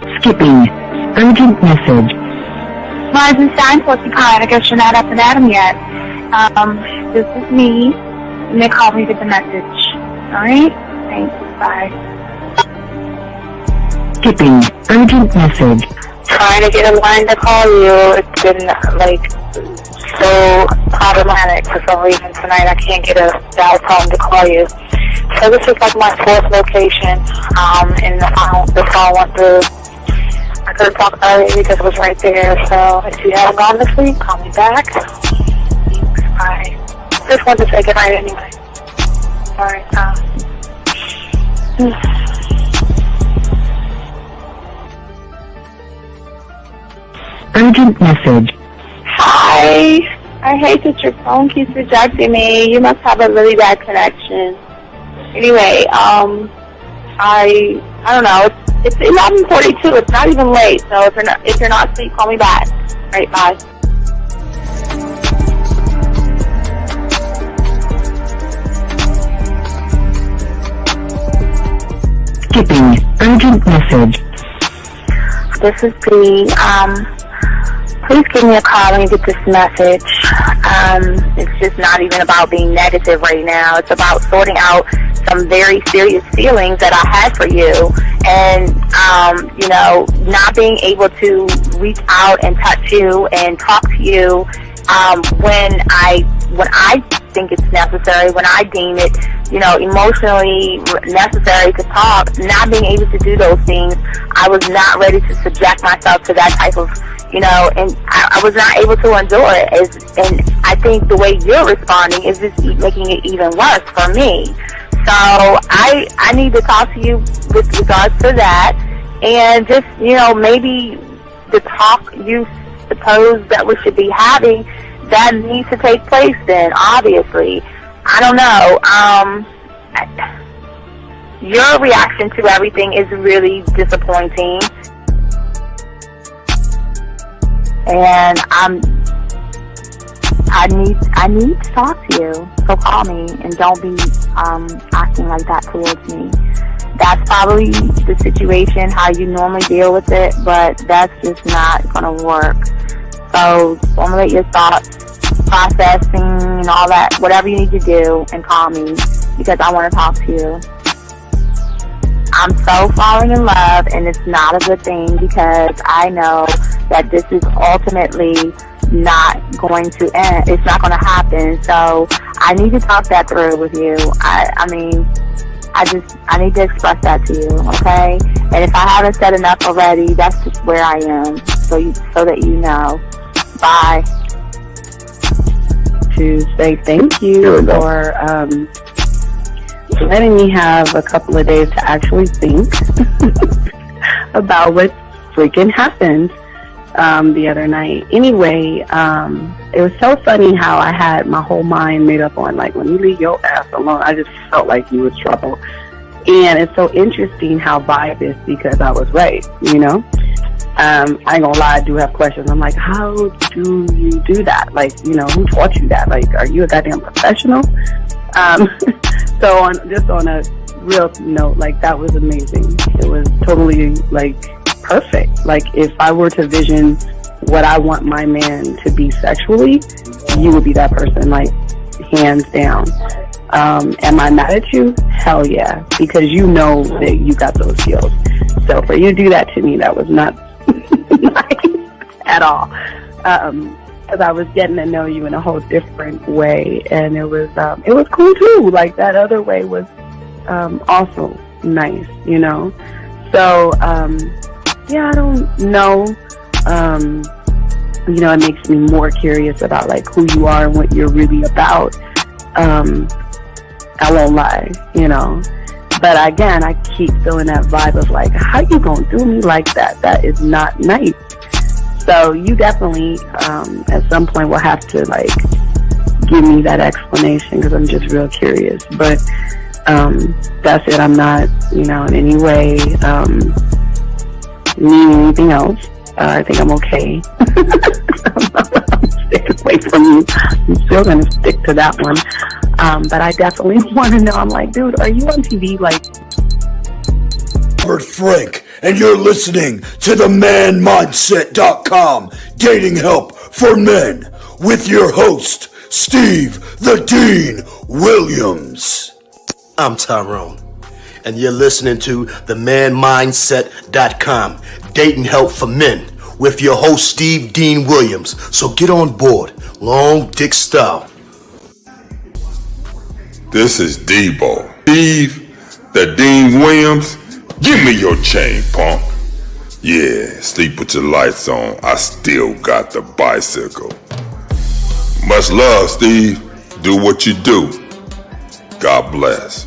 Skipping. Urgent message. Rising sign, porcupine. I guess you're not up and at 'em yet. This is me. And they call me with the message. Alright? Thanks. Bye. Skipping. Urgent message. Trying to get a line to call you. It's been, so problematic for some reason tonight. I can't get a dial tone to call you. So this is my fourth location, and the phone went through. I couldn't talk earlier because it was right there. So if you haven't gone this week, call me back. Thanks. Bye. Just wanted to say goodnight anyway. Alright. Urgent message. Hi. I hate that your phone keeps rejecting me. You must have a really bad connection. Anyway, I don't know. It's 11:42. It's not even late. So if you're not asleep, call me back. All right, bye. Skipping. Urgent message. This is Bree. Please give me a call when you get this message. It's just not even about being negative right now. It's about sorting out some very serious feelings that I had for you, and not being able to reach out and touch you and talk to you when I think it's necessary, when I deem it, emotionally necessary to talk. Not being able to do those things, I was not ready to subject myself to that type of, and I was not able to endure it. And I think the way you're responding is just making it even worse for me. So I need to talk to you with regards to that, and just, maybe the talk you suppose that we should be having, that needs to take place then, obviously. I don't know. Your reaction to everything is really disappointing. And I need to talk to you. So call me, and don't be acting like that towards me. That's probably the situation, how you normally deal with it, but that's just not going to work. So formulate your thoughts, processing and all that, whatever you need to do, and call me, because I want to talk to you. I'm so falling in love, and it's not a good thing, because I know that this is ultimately not going to end. It's not going to happen. So I need to talk that through with you. I need to express that to you, okay? And if I haven't said enough already, that's just where I am, so that you know. Bye. To say thank you for letting me have a couple of days to actually think about what freaking happened the other night. Anyway, it was so funny how I had my whole mind made up on, when you leave your ass alone, I just felt like you was trouble. And it's so interesting how vibe is, because I was right, I ain't gonna lie, I do have questions. I'm like, how do you do that? Who taught you that? Are you a goddamn professional? So on a real note, that was amazing. It was totally, perfect. If I were to vision what I want my man to be sexually, you would be that person, hands down. Am I mad at you? Hell yeah, because you know that you got those skills. So for you to do that to me, that was not nice at all. Because I was getting to know you in a whole different way, and it was cool too. That other way was also nice, So yeah, I don't know. It makes me more curious about who you are and what you're really about. I won't lie, But again, I keep feeling that vibe of how you gonna do me like that? That is not nice. So you definitely, at some point, will have to give me that explanation, because I'm just real curious. But that's it. I'm not, in any way meaning anything else. I think I'm okay. I'm staying away from you. I'm still gonna stick to that one. But I definitely want to know. I'm dude, are you on TV Robert Frank, and you're listening to the manmindset.com dating help for men with your host, Steve the Dean Williams. I'm Tyrone, and you're listening to the manmindset.com dating help for men with your host, Steve Dean Williams. So get on board, long dick style. This is Debo. Steve the Dean Williams, give me your chain, punk. Yeah, sleep with your lights on. I still got the bicycle. Much love, Steve. Do what you do. God bless.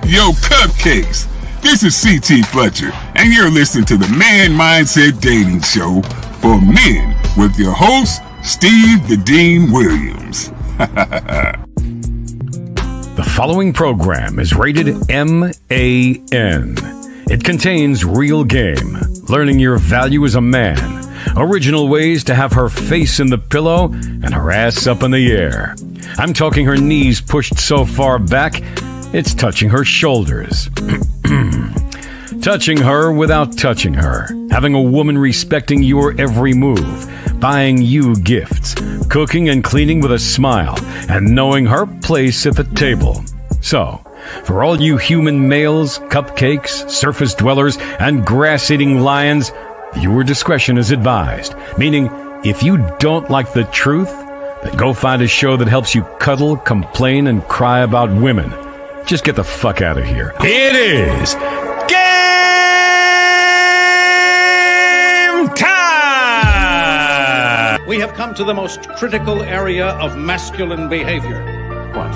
Yo, cupcakes. This is C.T. Fletcher, and you're listening to the Man Mindset Dating Show for men with your host, Steve the Dean Williams. The following program is rated MAN. It contains real game, learning your value as a man, original ways to have her face in the pillow and her ass up in the air. I'm talking her knees pushed so far back, it's touching her shoulders. Touching her without touching her. Having a woman respecting your every move. Buying you gifts. Cooking and cleaning with a smile. And knowing her place at the table. So, for all you human males, cupcakes, surface dwellers, and grass-eating lions, viewer discretion is advised. Meaning, if you don't like the truth, then go find a show that helps you cuddle, complain, and cry about women. Just get the fuck out of here. It is game time! We have come to the most critical area of masculine behavior. What?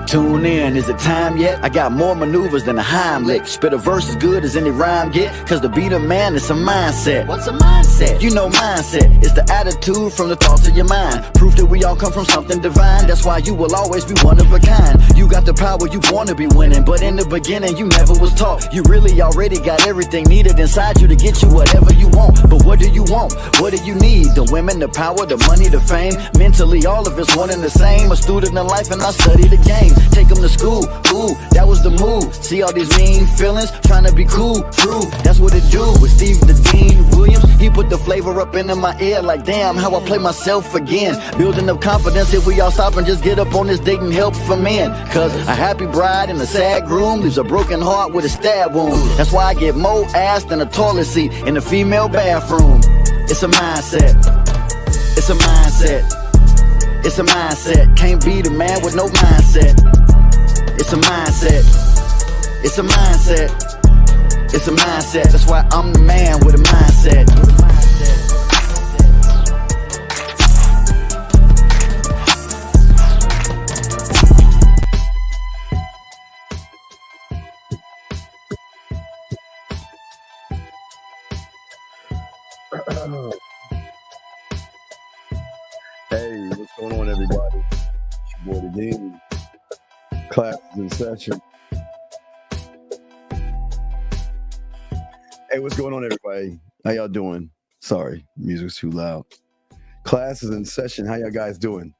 Tune in, is it time yet? I got more maneuvers than a Heimlich. Spit a verse as good as any rhyme get. Cause to be the man is a mindset. What's a mindset? You know mindset is the attitude from the thoughts of your mind. Proof that we all come from something divine. That's why you will always be one of a kind. You got the power, you wanna be winning. But in the beginning you never was taught. You really already got everything needed inside you to get you whatever you want. But what do you want? What do you need? The women, the power, the money, the fame. Mentally all of it's one and the same. A student in life and I study the game. Take them to school, ooh, that was the move. See all these mean feelings, trying to be cool, true. That's what it do with Steve the Dean Williams. He put the flavor up into my ear like damn, how I play myself again. Building up confidence if we all stop and just get up on this dating help for men. Cause a happy bride and a sad groom leaves a broken heart with a stab wound. That's why I get more ass than a toilet seat in the female bathroom. It's a mindset. It's a mindset. It's a mindset. Can't be the man with no mindset. It's a mindset. It's a mindset. It's a mindset. That's why I'm the man with a mindset. Hey, what's going on, everybody? It's your boy, the Dean. Class is in session. Hey, what's going on, everybody? How y'all doing? Sorry, music's too loud. Class is in session. How y'all guys doing?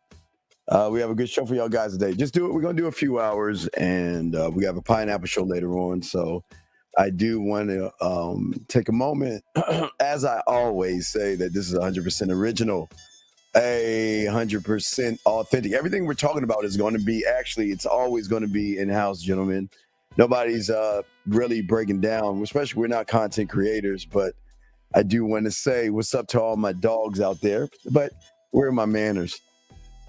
We have a good show for y'all guys today. Just do it. We're going to do a few hours, and we have a pineapple show later on. So I do want to take a moment, as I always say, that this is 100% original. 100% authentic. Everything we're talking about is going to be, actually, it's always going to be in-house, gentlemen. Nobody's really breaking down, especially we're not content creators, but I do want to say what's up to all my dogs out there, but where are my manners?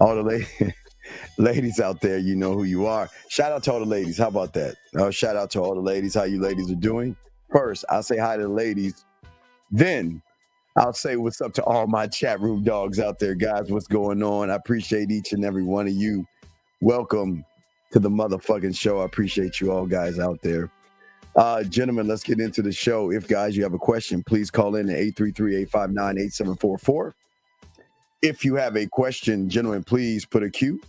All the ladies out there, you know who you are. Shout out to all the ladies. How about that? Shout out to all the ladies. How you ladies are doing? First, I'll say hi to the ladies. Then I'll say what's up to all my chat room dogs out there, guys. What's going on? I appreciate each and every one of you. Welcome to the motherfucking show. I appreciate you all guys out there. Gentlemen, let's get into the show. If, guys, you have a question, please call in at 833-859-8744. If you have a question, gentlemen, please put a Q.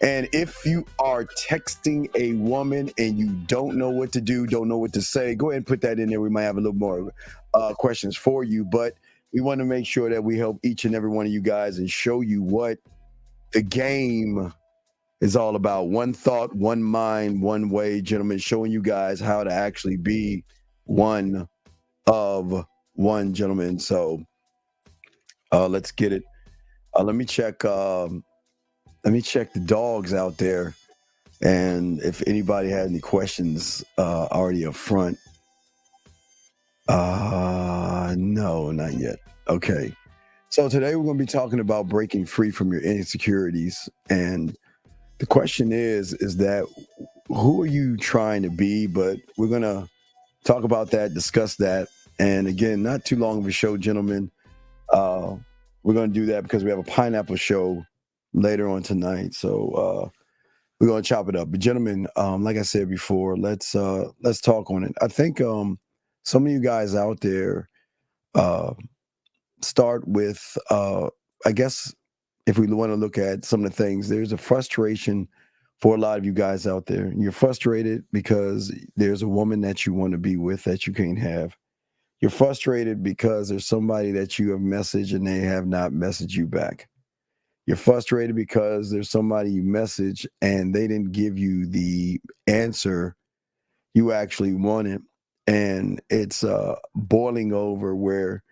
And if you are texting a woman and you don't know what to do, don't know what to say, go ahead and put that in there. We might have a little more questions for you, but we want to make sure that we help each and every one of you guys and show you what the game It's all about one thought, one mind, one way, gentlemen, showing you guys how to actually be one of one, gentlemen. So let's get it. Let me check the dogs out there, and if anybody had any questions already up front. No, not yet. Okay. So today we're going to be talking about breaking free from your insecurities, and the question is that who are you trying to be? But we're going to talk about that, discuss that. And again, not too long of a show, gentlemen. We're going to do that because we have a pineapple show later on tonight. So we're going to chop it up. But gentlemen, like I said before, let's talk on it. I think some of you guys out there start with, I guess, if we want to look at some of the things, there's a frustration for a lot of you guys out there. You're frustrated because there's a woman that you want to be with that you can't have. You're frustrated because there's somebody that you have messaged and they have not messaged you back. You're frustrated because there's somebody you messaged and they didn't give you the answer you actually wanted. And it's boiling over where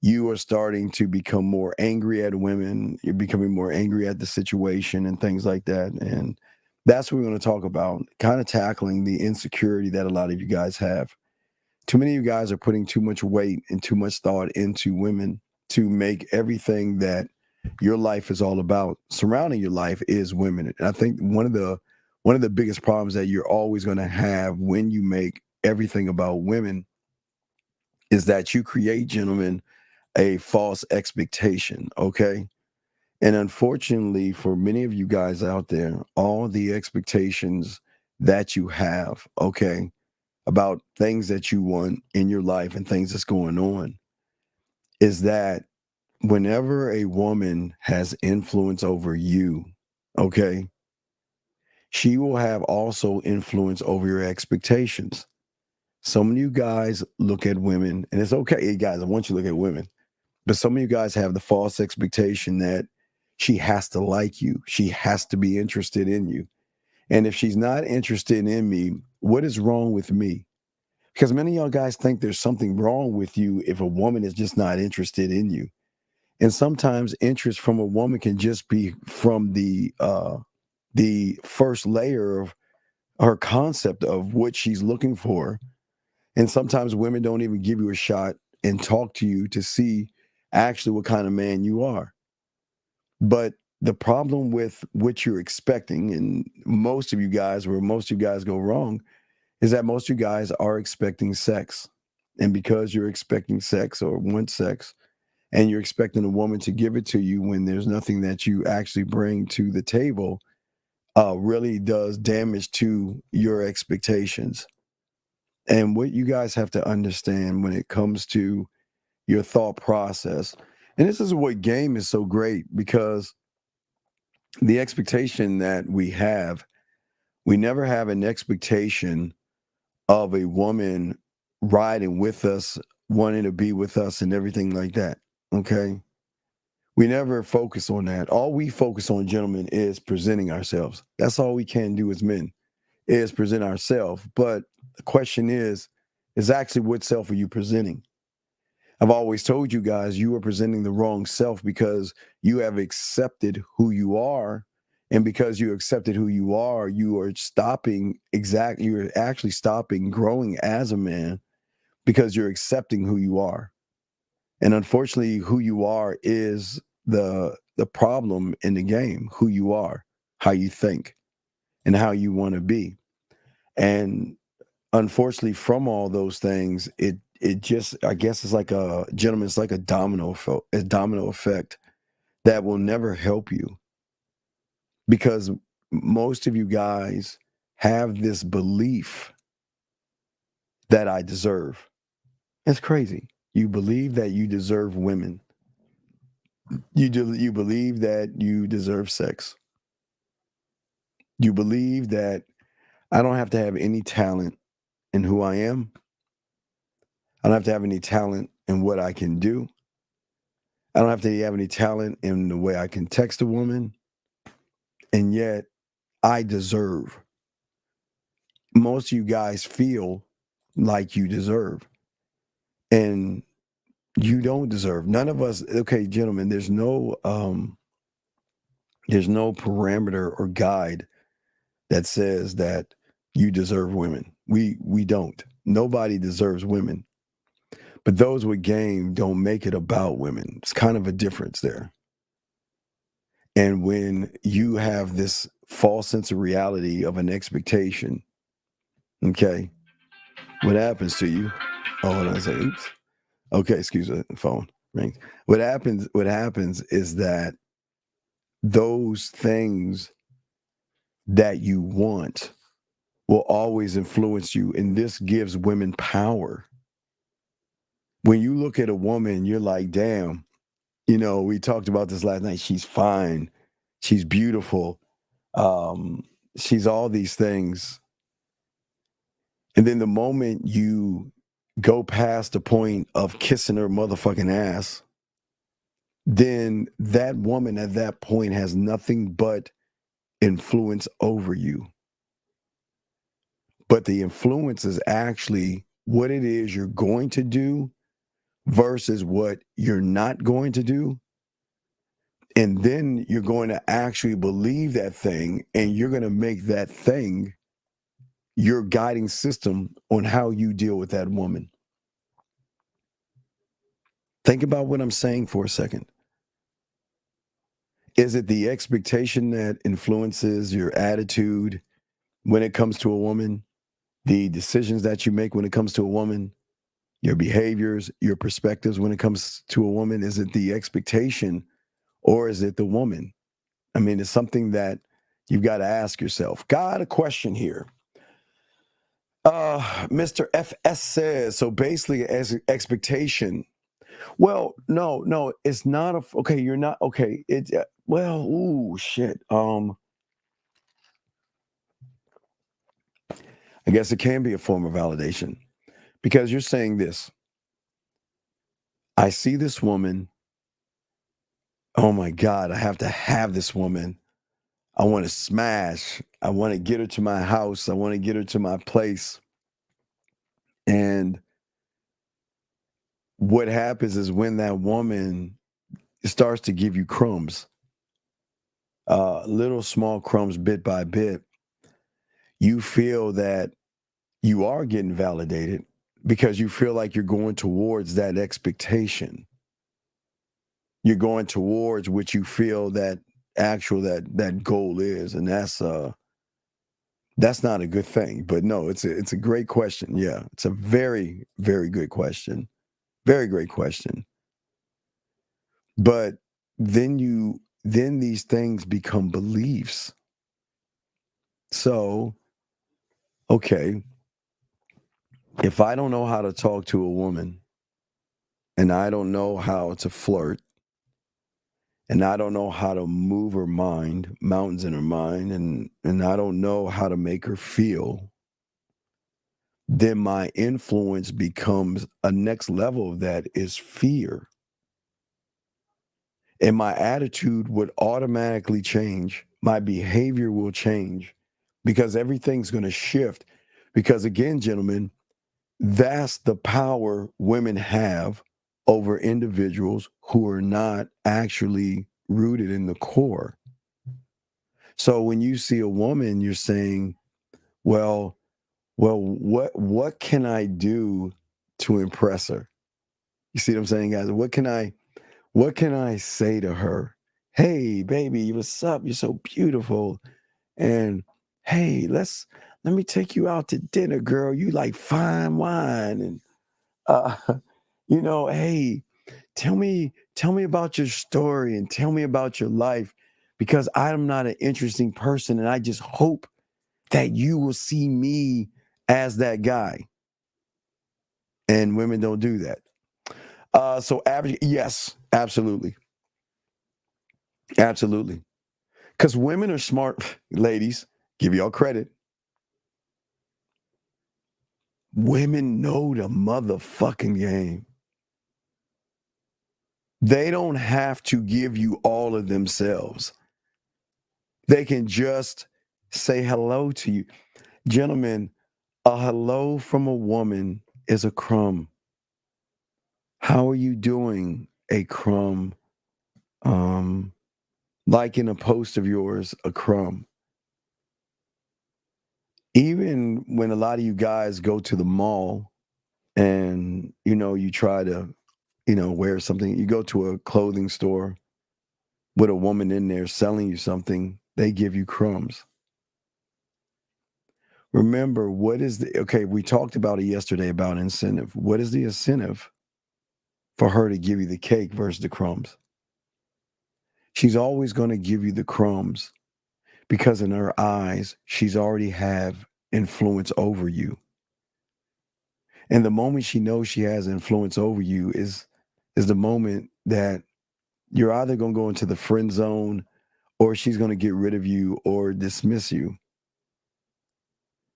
you are starting to become more angry at women. You're becoming more angry at the situation and things like that. And that's what we're going to talk about, kind of tackling the insecurity that a lot of you guys have. Too many of you guys are putting too much weight and too much thought into women to make everything that your life is all about. Surrounding your life is women. And I think one of the biggest problems that you're always going to have when you make everything about women is that you create, gentlemen, a false expectation, okay? And unfortunately, for many of you guys out there, all the expectations that you have, okay, about things that you want in your life and things that's going on, is that whenever a woman has influence over you, okay, she will have also influence over your expectations. Some of you guys look at women, and it's okay, hey guys, I want you to look at women. But some of you guys have the false expectation that she has to like you. She has to be interested in you. And if she's not interested in me, what is wrong with me? Because many of y'all guys think there's something wrong with you if a woman is just not interested in you. And sometimes interest from a woman can just be from the first layer of her concept of what she's looking for. And sometimes women don't even give you a shot and talk to you to see actually what kind of man you are. But the problem with what you're expecting, and most of you guys, where most of you guys go wrong, is that most of you guys are expecting sex. And because you're expecting sex or want sex, and you're expecting a woman to give it to you when there's nothing that you actually bring to the table, really does damage to your expectations. And what you guys have to understand when it comes to your thought process. And this is what game is so great, because the expectation that we never have an expectation of a woman riding with us, wanting to be with us and everything like that. Okay. We never focus on that. All we focus on, gentlemen, is presenting ourselves. That's all we can do as men, is present ourselves. But the question is actually what self are you presenting? I've always told you guys you are presenting the wrong self because you have accepted who you are. And because you accepted who you are you're actually stopping growing as a man because you're accepting who you are. And unfortunately, who you are is the problem in the game, who you are, how you think, and how you want to be. And unfortunately, from all those things, it just, I guess it's like it's like a domino effect that will never help you, because most of you guys have this belief that I deserve. It's crazy. You believe that you deserve women. You believe that you deserve sex. You believe that I don't have to have any talent in who I am. I don't have to have any talent in what I can do. I don't have to have any talent in the way I can text a woman. And yet I deserve. Most of you guys feel like you deserve, and you don't deserve. None of us. Okay, gentlemen, there's no parameter or guide that says that you deserve women. We don't. Nobody deserves women. But those with game don't make it about women. It's kind of a difference there. And when you have this false sense of reality of an expectation, okay, what happens to you? Oh, hold on a second. Oops. Okay, excuse me, the phone rings. What happens is that those things that you want will always influence you, and this gives women power. When you look at a woman, you're like, damn, we talked about this last night. She's fine. She's beautiful. She's all these things. And then the moment you go past the point of kissing her motherfucking ass, then that woman at that point has nothing but influence over you. But the influence is actually what it is you're going to do versus what you're not going to do. And then you're going to actually believe that thing, and you're going to make that thing your guiding system on how you deal with that woman. Think about what I'm saying for a second. Is it the expectation that influences your attitude when it comes to a woman, the decisions that you make when it comes to a woman, your behaviors, your perspectives when it comes to a woman? Is it the expectation, or is it the woman? I mean, it's something that you've got to ask yourself. Got a question here. Mr. FS says, so basically as expectation. Well, no, it's not okay, you're not, okay, ooh, shit. I guess it can be a form of validation because you're saying this. I see this woman. Oh my God, I have to have this woman. I want to smash. I want to get her to my house. I want to get her to my place. And what happens is when that woman starts to give you crumbs, little small crumbs bit by bit, you feel that you are getting validated because you feel like you're going towards that expectation. You're going towards what you feel that that goal is, and that's not a good thing. But no, it's a great question. Yeah, it's a very, very good question. Very great question. But then these things become beliefs. So, okay, if I don't know how to talk to a woman, and I don't know how to flirt, and I don't know how to move her mind, mountains in her mind, and I don't know how to make her feel, then my influence becomes a next level of that is fear. And my attitude would automatically change. My behavior will change because everything's going to shift. Because again, gentlemen, that's the power women have over individuals who are not actually rooted in the core. So when you see a woman, you're saying, well, what can I do to impress her? You see what I'm saying, guys? What can I say to her? Hey, baby, what's up? You're so beautiful. And hey, let me take you out to dinner, girl. You like fine wine. And hey, tell me about your story and tell me about your life, because I'm not an interesting person, and I just hope that you will see me as that guy. And women don't do that. So average, yes, absolutely. Absolutely. Because women are smart, ladies, give y'all credit. Women know the motherfucking game. They don't have to give you all of themselves. They can just Say hello to you. Gentlemen, a hello from a woman is a crumb. How are you doing? A crumb. Like in a post of yours, a crumb. Even when a lot of you guys go to the mall and, you try to, wear something, you go to a clothing store with a woman in there selling you something, they give you crumbs. Remember, we talked about it yesterday about incentive. What is the incentive for her to give you the cake versus the crumbs? She's always going to give you the crumbs because in her eyes, she's already have influence over you. And the moment she knows she has influence over you is the moment that you're either going to go into the friend zone or she's going to get rid of you or dismiss you.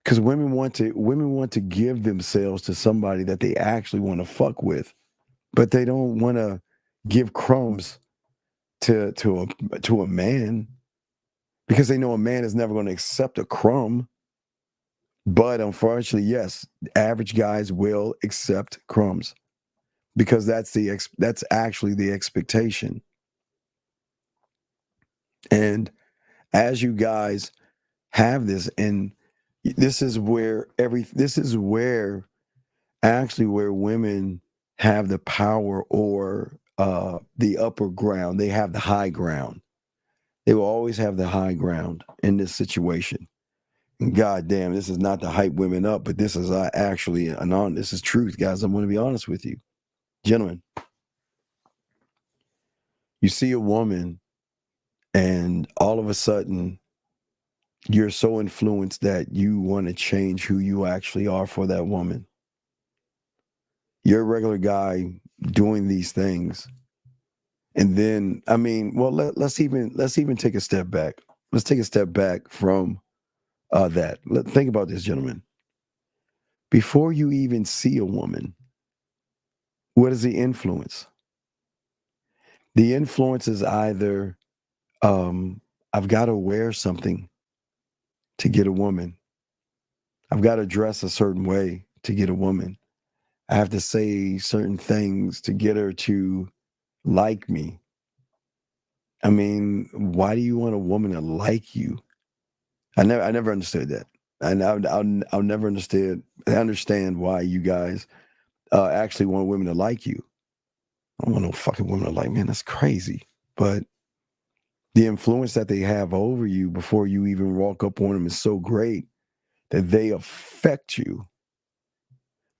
Because women want to give themselves to somebody that they actually want to fuck with, but they don't want to give crumbs to a man because they know a man is never going to accept a crumb. But unfortunately, yes, average guys will accept crumbs because that's actually the expectation. And as you guys have this, and this is where actually where women have the power or the upper ground. They have the high ground. They will always have the high ground in this situation. And God damn, this is not to hype women up, but this is actually this is truth, guys. I'm going to be honest with you. Gentlemen, you see a woman and all of a sudden you're so influenced that you want to change who you actually are for that woman. You're a regular guy doing these things. And then, let's even take a step back. Let's take a step back from that. Think about this, gentlemen. Before you even see a woman, what is the influence? The influence is either I've got to wear something to get a woman. I've got to dress a certain way to get a woman. I have to say certain things to get her to like me. I mean, why do you want a woman to like you? I never understood that. And I'll never understand why you guys actually want women to like you. I don't want no fucking woman to like me, man. That's crazy. But the influence that they have over you before you even walk up on them is so great that they affect you.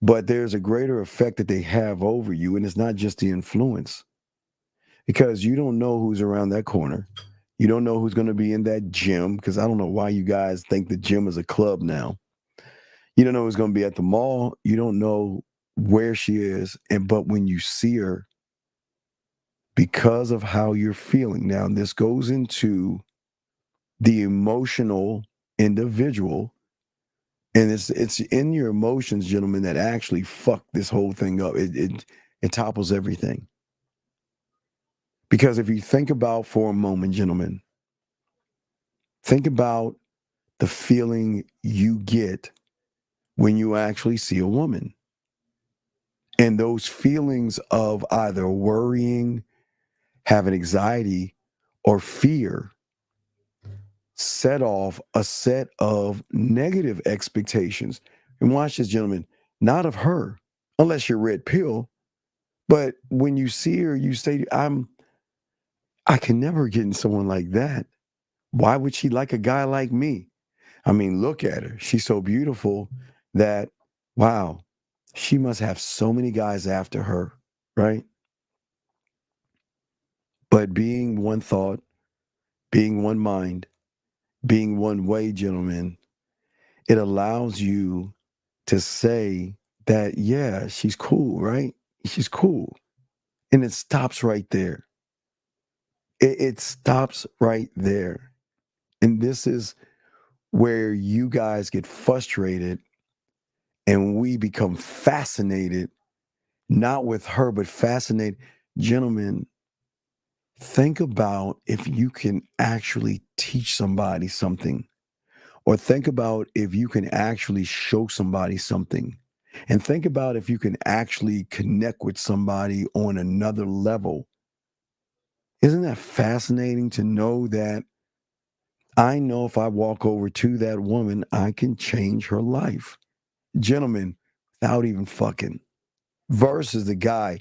But there's a greater effect that they have over you, and it's not just the influence. Because you don't know who's around that corner. You don't know who's going to be in that gym, because I don't know why you guys think the gym is a club now. You don't know who's going to be at the mall. You don't know where she is. But when you see her, because of how you're feeling now, this goes into the emotional individual. And it's in your emotions, gentlemen, that actually fuck this whole thing up. It topples everything. Because if you think about for a moment, gentlemen, think about the feeling you get when you actually see a woman. And those feelings of either worrying, having anxiety, or fear set off a set of negative expectations. And watch this, gentlemen, not of her, unless you're red pill. But when you see her, you say, I can never get in someone like that. Why would she like a guy like me? I mean, look at her. She's so beautiful that, wow, she must have so many guys after her, right? But being one thought, being one mind, being one way, gentlemen, it allows you to say that, yeah, she's cool, right? She's cool. And it stops right there. It stops right there. And this is where you guys get frustrated and we become fascinated, not with her, but fascinated. Gentlemen, think about if you can actually teach somebody something Or think about if you can actually show somebody something. And think about if you can actually connect with somebody on another level. Isn't that fascinating to know that I know if I walk over to that woman, I can change her life? Gentlemen, without even fucking. Versus the guy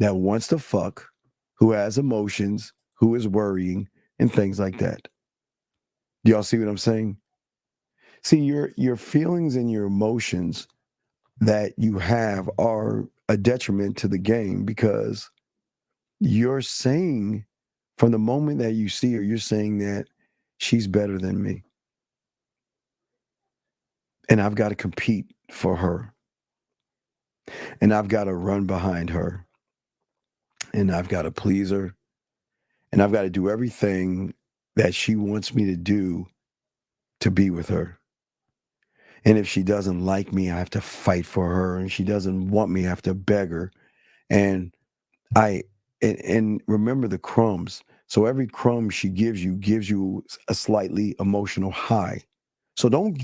that wants to fuck, who has emotions, who is worrying, and things like that. Do y'all see what I'm saying? See, your feelings and your emotions that you have are a detriment to the game because you're saying from the moment that you see her, you're saying that she's better than me. And I've got to compete for her. And I've got to run behind her. And I've got to please her. And I've got to do everything that she wants me to do to be with her. And if she doesn't like me, I have to fight for her. And she doesn't want me, I have to beg her. And and remember the crumbs. So every crumb she gives you a slightly emotional high. So don't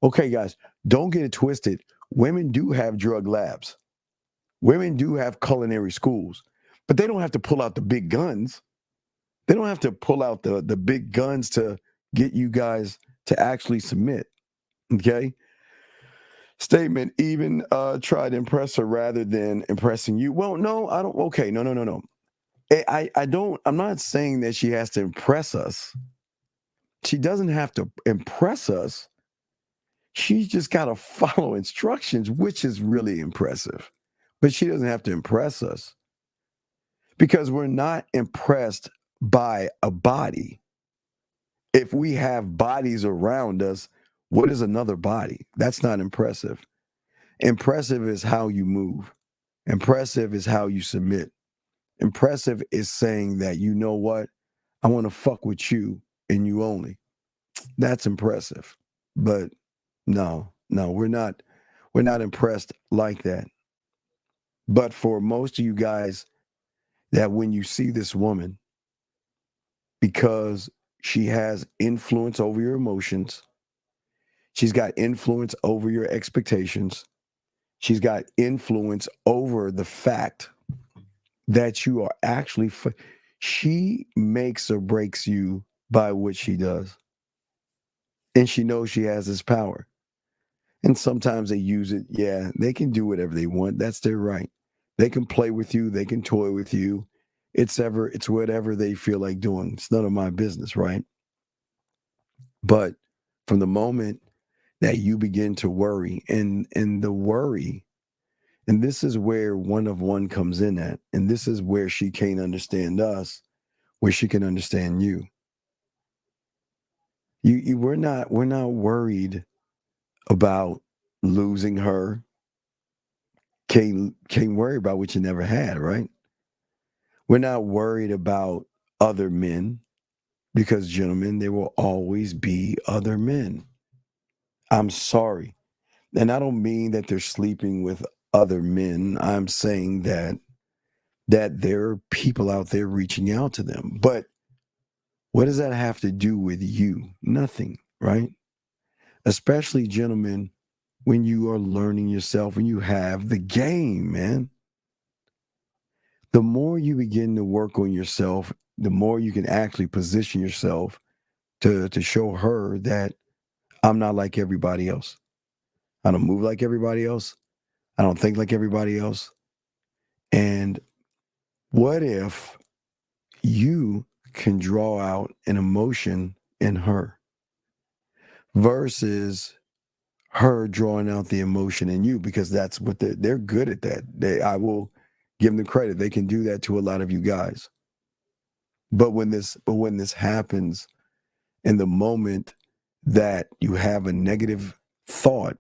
okay, guys, don't get it twisted. Women do have drug labs. Women do have culinary schools, but they don't have to pull out the big guns. They don't have to pull out the big guns to get you guys to actually submit. Okay. Statement, even try to impress her rather than impressing you. Well, no, I don't. Okay, no. I'm not saying that she has to impress us. She doesn't have to impress us. She's just got to follow instructions, which is really impressive. But she doesn't have to impress us because we're not impressed by a body. If we have bodies around us, what is another body? That's not impressive. Impressive is how you move. Impressive is how you submit. Impressive is saying that, you know what? I want to fuck with you and you only. That's impressive. But no, we're not impressed like that. But for most of you guys, that when you see this woman, because she has influence over your emotions, she's got influence over your expectations, she's got influence over the fact that you are actually, she makes or breaks you by what she does. And she knows she has this power. And sometimes they use it. Yeah, they can do whatever they want. That's their right. They can play with you. They can toy with you. It's whatever they feel like doing. It's none of my business, right? But from the moment that you begin to worry, and the worry, and this is where one of one comes in at, and this is where she can't understand us, where she can understand you. We're not worried about losing her. Can't worry about what you never had, right? We're not worried about other men because, gentlemen, there will always be other men. I'm sorry. And I don't mean that they're sleeping with other men. I'm saying that there are people out there reaching out to them. But what does that have to do with you? Nothing, right? Especially, gentlemen, when you are learning yourself, when you have the game, man. The more you begin to work on yourself, the more you can actually position yourself to show her that I'm not like everybody else. I don't move like everybody else. I don't think like everybody else. And what if you can draw out an emotion in her versus her drawing out the emotion in you? Because that's what they're good at that. I will give them the credit. They can do that to a lot of you guys. But when this happens in the moment that you have a negative thought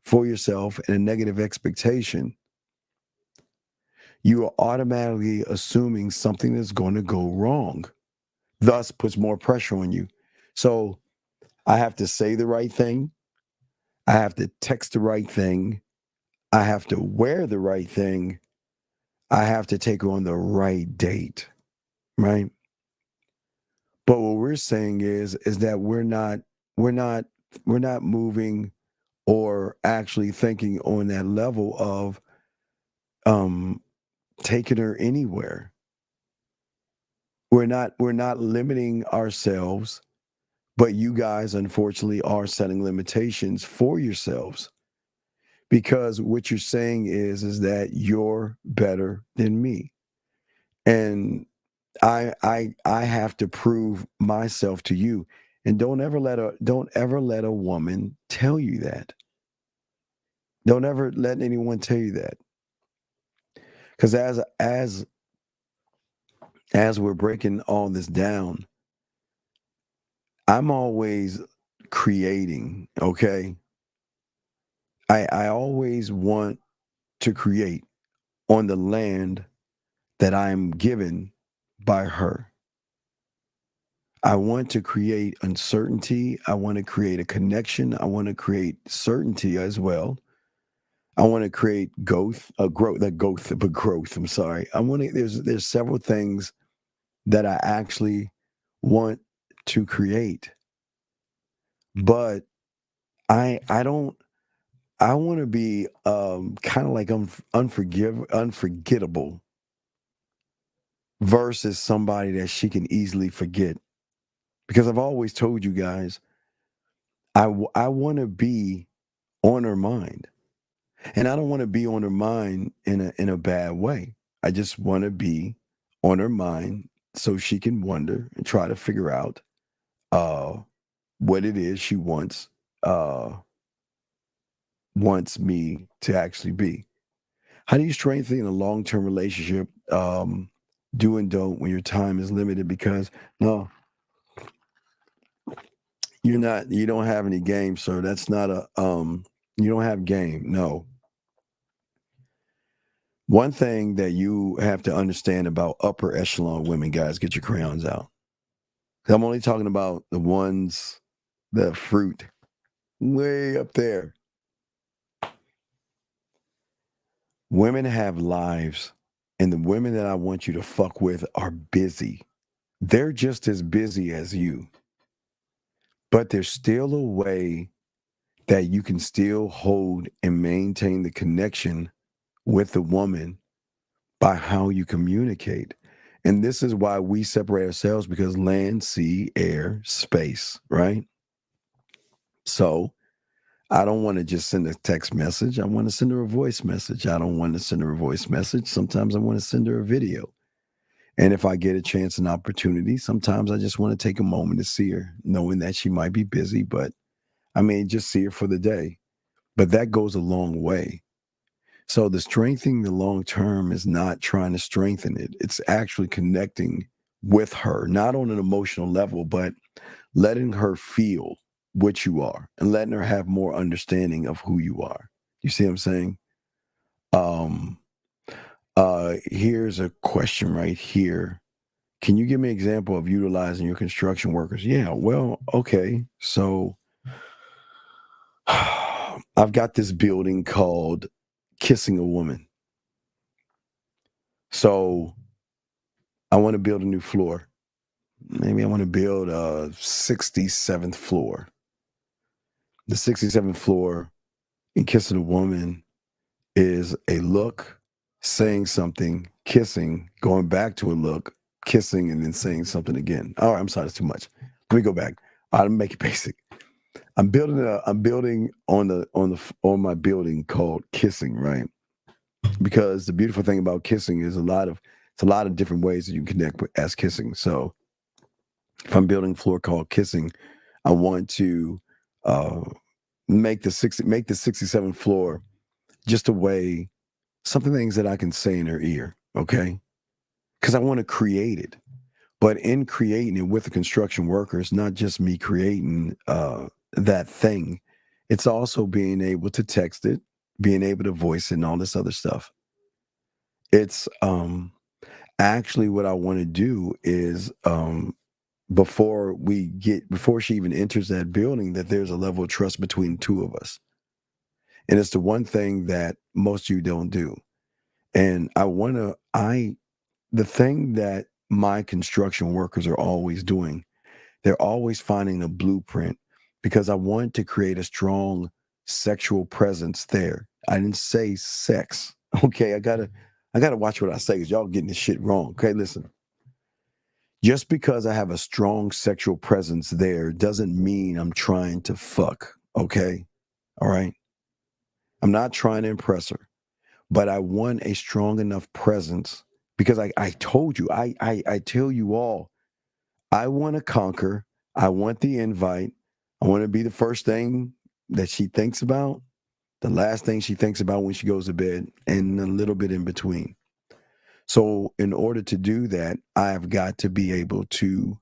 for yourself and a negative expectation, you are automatically assuming something is going to go wrong, thus puts more pressure on you. So I have to say the right thing. I have to text the right thing. I have to wear the right thing. I have to take her on the right date, right? But what we're saying is that we're not moving or actually thinking on that level of taking her anywhere. We're not limiting ourselves, but you guys unfortunately are setting limitations for yourselves, because what you're saying is that you're better than me. And I have to prove myself to you. And don't ever let a woman tell you that. Don't ever let anyone tell you that. Because as we're breaking all this down, I'm always creating, okay? I always want to create on the land that I'm given by her. I want to create uncertainty. I want to create a connection. I want to create certainty as well. I want to create growth. I'm sorry. I want to. There's several things that I actually want to create, but I don't. I want to be kind of like unforgettable versus somebody that she can easily forget. Because I've always told you guys, I want to be on her mind, and I don't want to be on her mind in a bad way. I just want to be on her mind so she can wonder and try to figure out uh, what it is she uh, wants me to actually be. How do you strengthen a long-term relationship? Do and don't when your time is limited, because no, you don't have any game, sir. That's not you don't have game. No. One thing that you have to understand about upper echelon women, guys, get your crayons out. I'm only talking about the ones, the fruit way up there. Women have lives, and the women that I want you to fuck with are busy. They're just as busy as you, but there's still a way that you can still hold and maintain the connection with the woman by how you communicate. And this is why we separate ourselves, because land, sea, air, space, right? So I don't want to just send a text message. I want to send her a voice message. I don't want to send her a voice message. Sometimes I want to send her a video. And if I get a chance and opportunity, sometimes I just want to take a moment to see her, knowing that she might be busy, but I mean, just see her for the day. But that goes a long way. So the strengthening the long term is not trying to strengthen it. It's actually connecting with her, not on an emotional level, but letting her feel what you are and letting her have more understanding of who you are. You see what I'm saying? Here's a question right here. Can you give me an example of utilizing your construction workers? Yeah, well, okay. So I've got this building called Kissing a Woman. So I want to build a new floor. Maybe I want to build a 67th floor. The 67th floor in Kissing a Woman is a look, saying something, kissing, going back to a look, kissing, and then saying something again. All right, I'm sorry, that's too much. Let me go back. I'll make it basic. I'm building on my building called Kissing, right? Because the beautiful thing about kissing is it's a lot of different ways that you can connect with as kissing. So if I'm building a floor called Kissing, I want to make the 67th floor just a way, something things that I can say in her ear, okay? Because I want to create it. But in creating it with the construction workers, not just me creating that thing, it's also being able to text it, being able to voice it, and all this other stuff. It's actually what I want to do is before she even enters that building, that there's a level of trust between two of us. And it's the one thing that most of you don't do. And the thing that my construction workers are always doing, they're always finding a blueprint because I want to create a strong sexual presence there. I didn't say sex. Okay, I gotta watch what I say because y'all getting this shit wrong. Okay, listen. Just because I have a strong sexual presence there doesn't mean I'm trying to fuck. Okay, all right. I'm not trying to impress her, but I want a strong enough presence because I told you, I tell you all, I want to conquer. I want the invite. I want to be the first thing that she thinks about, the last thing she thinks about when she goes to bed, and a little bit in between. So, in order to do that, I've got to be able to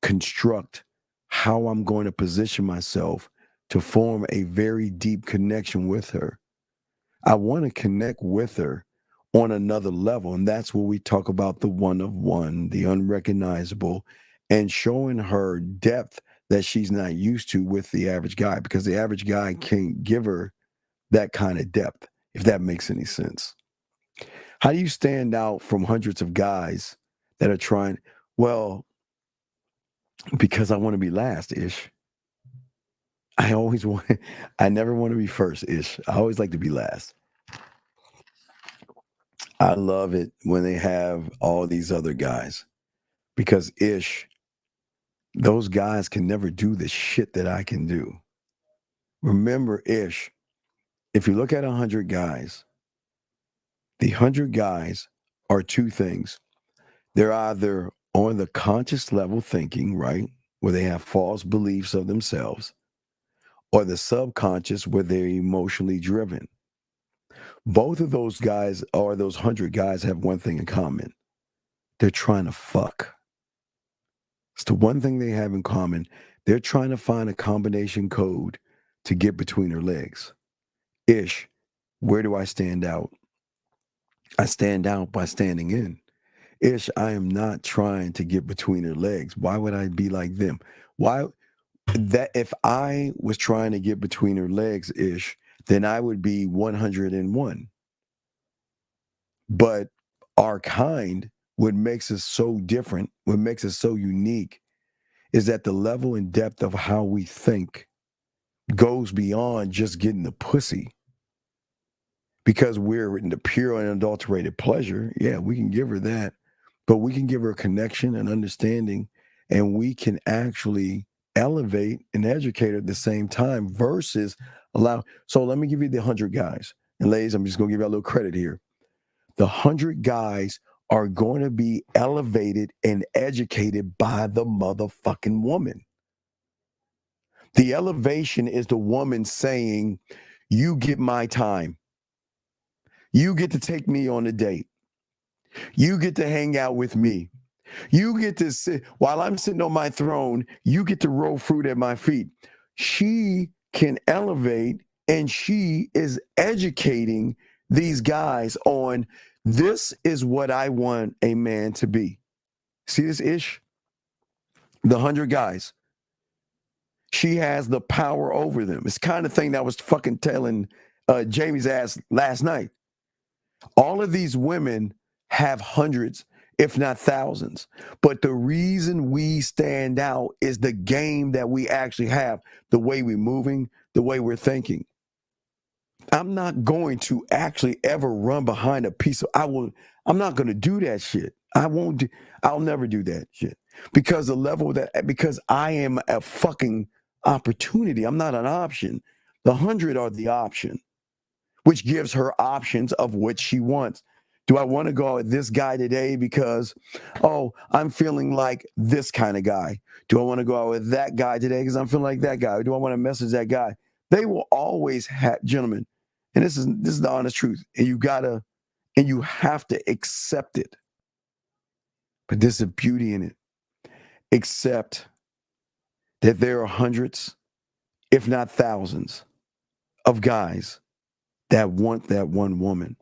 construct how I'm going to position myself to form a very deep connection with her. I want to connect with her on another level. And that's where we talk about the one of one, the unrecognizable, and showing her depth that she's not used to with the average guy, because the average guy can't give her that kind of depth, if that makes any sense. How do you stand out from hundreds of guys that are trying? Well, because I want to be last, Ish. I always want, I never want to be first, Ish. I always like to be last. I love it when they have all these other guys because Ish, those guys can never do the shit that I can do. Remember, Ish, if you look at 100 guys, the 100 guys are two things. They're either on the conscious level thinking, right, where they have false beliefs of themselves, or the subconscious where they're emotionally driven. Both of those guys, or those 100 guys, have one thing in common. They're trying to fuck. It's the one thing they have in common. They're trying to find a combination code to get between her legs. Ish, where do I stand out? I stand out by standing in. Ish, I am not trying to get between her legs. Why would I be like them? Why that if I was trying to get between her legs, Ish, then I would be 101. But our kind, what makes us so different, what makes us so unique, is that the level and depth of how we think goes beyond just getting the pussy. Because we're in the pure and unadulterated pleasure, yeah, we can give her that, but we can give her a connection and understanding, and we can actually elevate and educate her at the same time versus allow. So let me give you the 100 guys. And ladies, I'm just going to give you a little credit here. The 100 guys are going to be elevated and educated by the motherfucking woman. The elevation is the woman saying, you get my time. You get to take me on a date. You get to hang out with me. You get to sit while I'm sitting on my throne. You get to roll fruit at my feet. She can elevate, and she is educating these guys on this is what I want a man to be. See this Ish? The 100 guys. She has the power over them. It's the kind of thing that I was fucking telling Jamie's ass last night. All of these women have hundreds, if not thousands. But the reason we stand out is the game that we actually have, the way we're moving, the way we're thinking. I'm not going to actually ever run behind a piece of, I'm not going to do that shit. I'll never do that shit. Because because I am a fucking opportunity. I'm not an option. The 100 are the option, which gives her options of what she wants. Do I want to go out with this guy today because, I'm feeling like this kind of guy? Do I want to go out with that guy today because I'm feeling like that guy? Or do I want to message that guy? They will always have, gentlemen, and this is the honest truth, and you have to accept it. But there's a beauty in it. Accept that there are hundreds, if not thousands, of guys that want that one woman.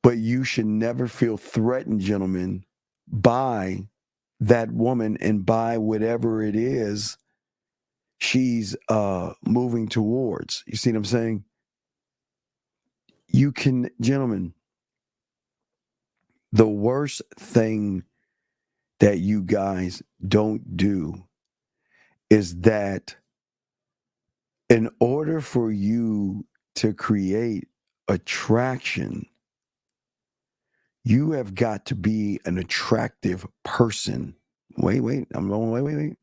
But you should never feel threatened, gentlemen, by that woman and by whatever it is she's moving towards. You see what I'm saying? You can, gentlemen, the worst thing that you guys don't do is that in order for you to create attraction, you have got to be an attractive person. Wait. I'm going, wait.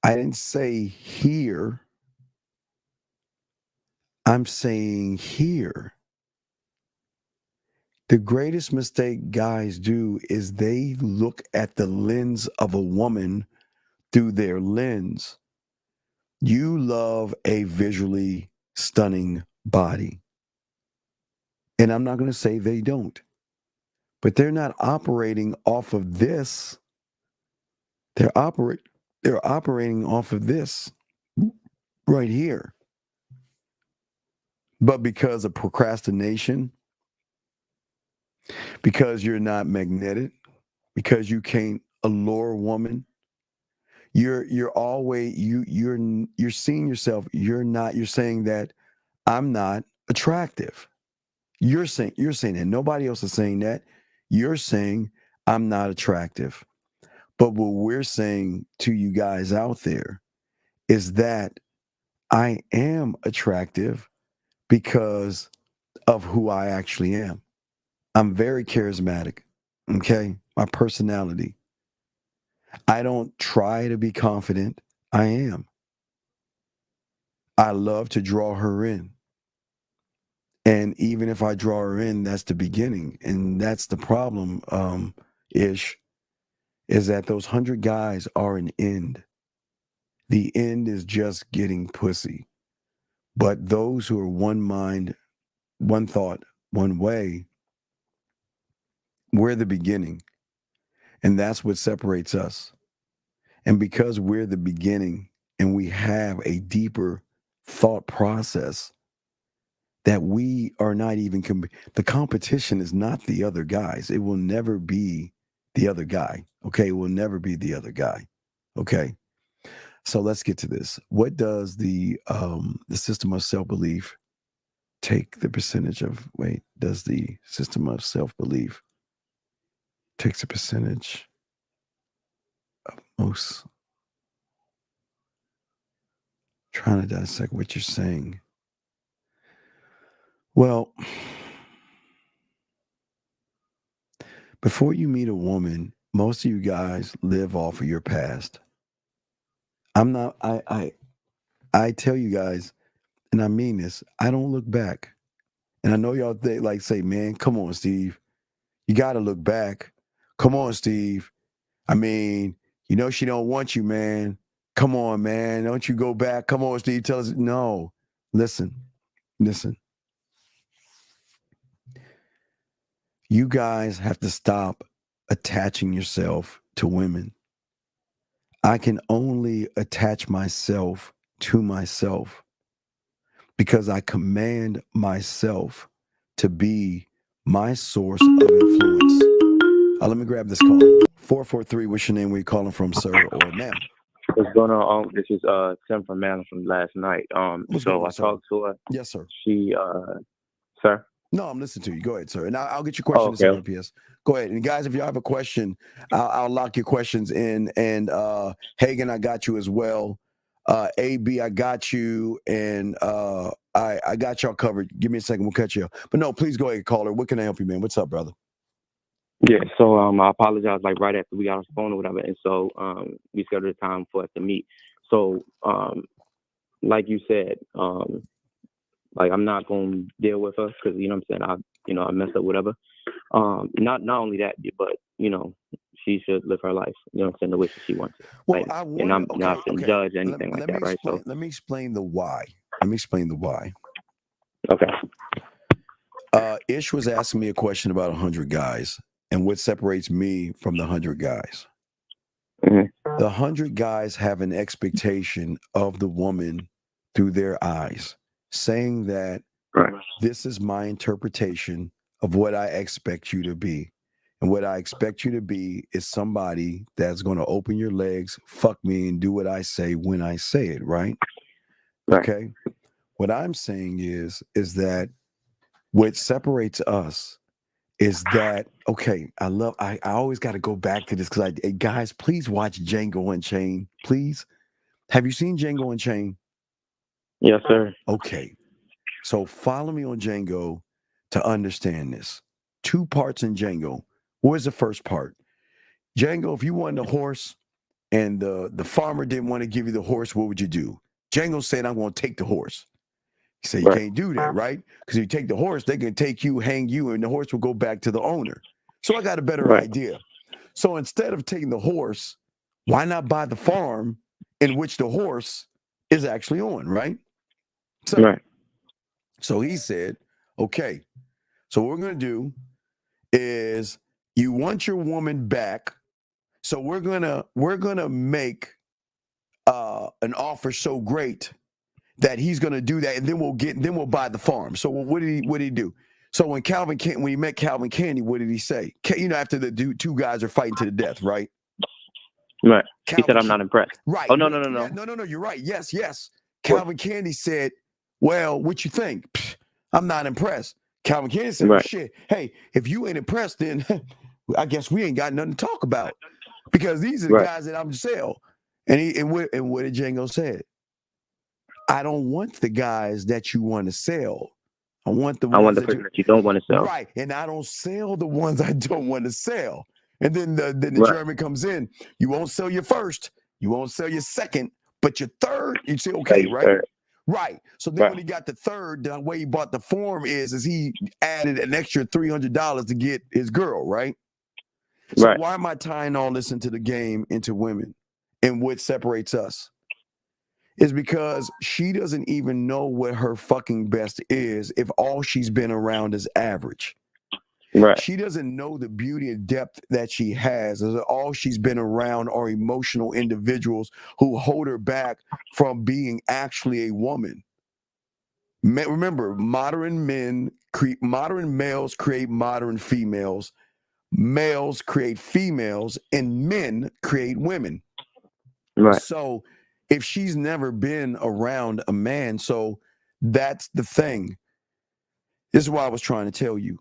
I didn't say here. I'm saying here. The greatest mistake guys do is they look at the lens of a woman through their lens. You love a visually stunning body. And I'm not going to say they don't, but they're not operating off of this. They're operating off of this right here. But because of procrastination, because you're not magnetic, because you can't allure a woman, you're always you're seeing yourself, you're saying that I'm not attractive. You're saying that. Nobody else is saying that. You're saying I'm not attractive. But what we're saying to you guys out there is that I am attractive because of who I actually am. I'm very charismatic. Okay? My personality. I don't try to be confident. I am. I love to draw her in. And even if I draw her in, that's the beginning. And that's the problem, Ish, is that those 100 guys are an end. The end is just getting pussy. But those who are one mind, one thought, one way, we're the beginning. And that's what separates us. And because we're the beginning and we have a deeper thought process, that we are not even, the competition is not the other guys. It will never be the other guy. Okay. It will never be the other guy. Okay. So let's get to this. What does the system of self-belief take the percentage of, does the system of self-belief takes a percentage of most, trying to dissect what you're saying. Well, before you meet a woman, most of you guys live off of your past. I tell you guys, and I mean this, I don't look back. And I know y'all say, man, come on, Steve. You got to look back. Come on, Steve. I mean, she don't want you, man. Come on, man. Don't you go back. Come on, Steve. Tell us. No. Listen. You guys have to stop attaching yourself to women. I can only attach myself to myself because I command myself to be my source of influence. Let me grab this call. 443, what's your name? Where you calling from, sir or ma'am? What's going on? This is Tim from Maryland from last night. So I talked to her. Yes, sir. She, sir? No, I'm listening to you. Go ahead, sir. And I'll get your question in RPS. Go ahead. And guys, if you have a question, I'll lock your questions in. And Hagen, I got you as well. AB, I got you. And I got y'all covered. Give me a second. We'll catch you up. But no, please go ahead, caller. What can I help you, man? What's up, brother? Yeah, so I apologize, right after we got off the phone or whatever. And so we scheduled a time for us to meet. So like you said, I'm not going to deal with her because, I'm saying, I messed up, whatever. Not only that, but, she should live her life, I'm saying, the way she wants it. Well, and I'm not going to judge anything like that, right? So let me explain the why. Okay. Ish was asking me a question about 100 guys and what separates me from the 100 guys. Mm-hmm. The 100 guys have an expectation of the woman through their eyes, saying that this is my interpretation of what I expect you to be. And what I expect you to be is somebody that's going to open your legs, fuck me, and do what I say when I say it, right? Okay. What I'm saying is that what separates us is that, okay, I always got to go back to this because guys, please watch Django Unchained, please. Have you seen Django Unchained? Yes, sir. Okay. So follow me on Django to understand this. 2 parts in Django. Where's the first part? Django, if you wanted a horse and the farmer didn't want to give you the horse, what would you do? Django said, I'm going to take the horse. He said, you can't do that, right? Because if you take the horse, they can take you, hang you, and the horse will go back to the owner. So I got a better idea. So instead of taking the horse, why not buy the farm in which the horse is actually on, right? So he said, okay, so what we're going to do is you want your woman back. So we're gonna make an offer so great that he's gonna do that, and then we'll buy the farm. So what did he do? So when he met Calvin Candy, what did he say? After the 2 guys are fighting to the death, right? Right. He said, I'm not impressed. Right. Oh, no. No, you're right. Yes. Calvin Candy said, well, what you think? Pfft, I'm not impressed. Calvin Candy said, well, shit, hey, if you ain't impressed, then I guess we ain't got nothing to talk about because these are the guys that I'm to sell. And what did Django say? I don't want the guys that you want to sell. I want the ones that you don't want to sell. Right. And I don't sell the ones I don't want to sell. And then the German comes in. You won't sell your first. You won't sell your second. But your third, you say, okay, right? Third. Right. So then when he got the third, the way he bought the form is he added an extra $300 to get his girl, right? So why am I tying all this into the game, into women, and what separates us? Is because she doesn't even know what her fucking best is if all she's been around is average. Right. She doesn't know the beauty and depth that she has. All she's been around are emotional individuals who hold her back from being actually a woman. Remember, modern males create modern females. Males create females, and men create women. Right. So if she's never been around a man, so that's the thing. This is what I was trying to tell you.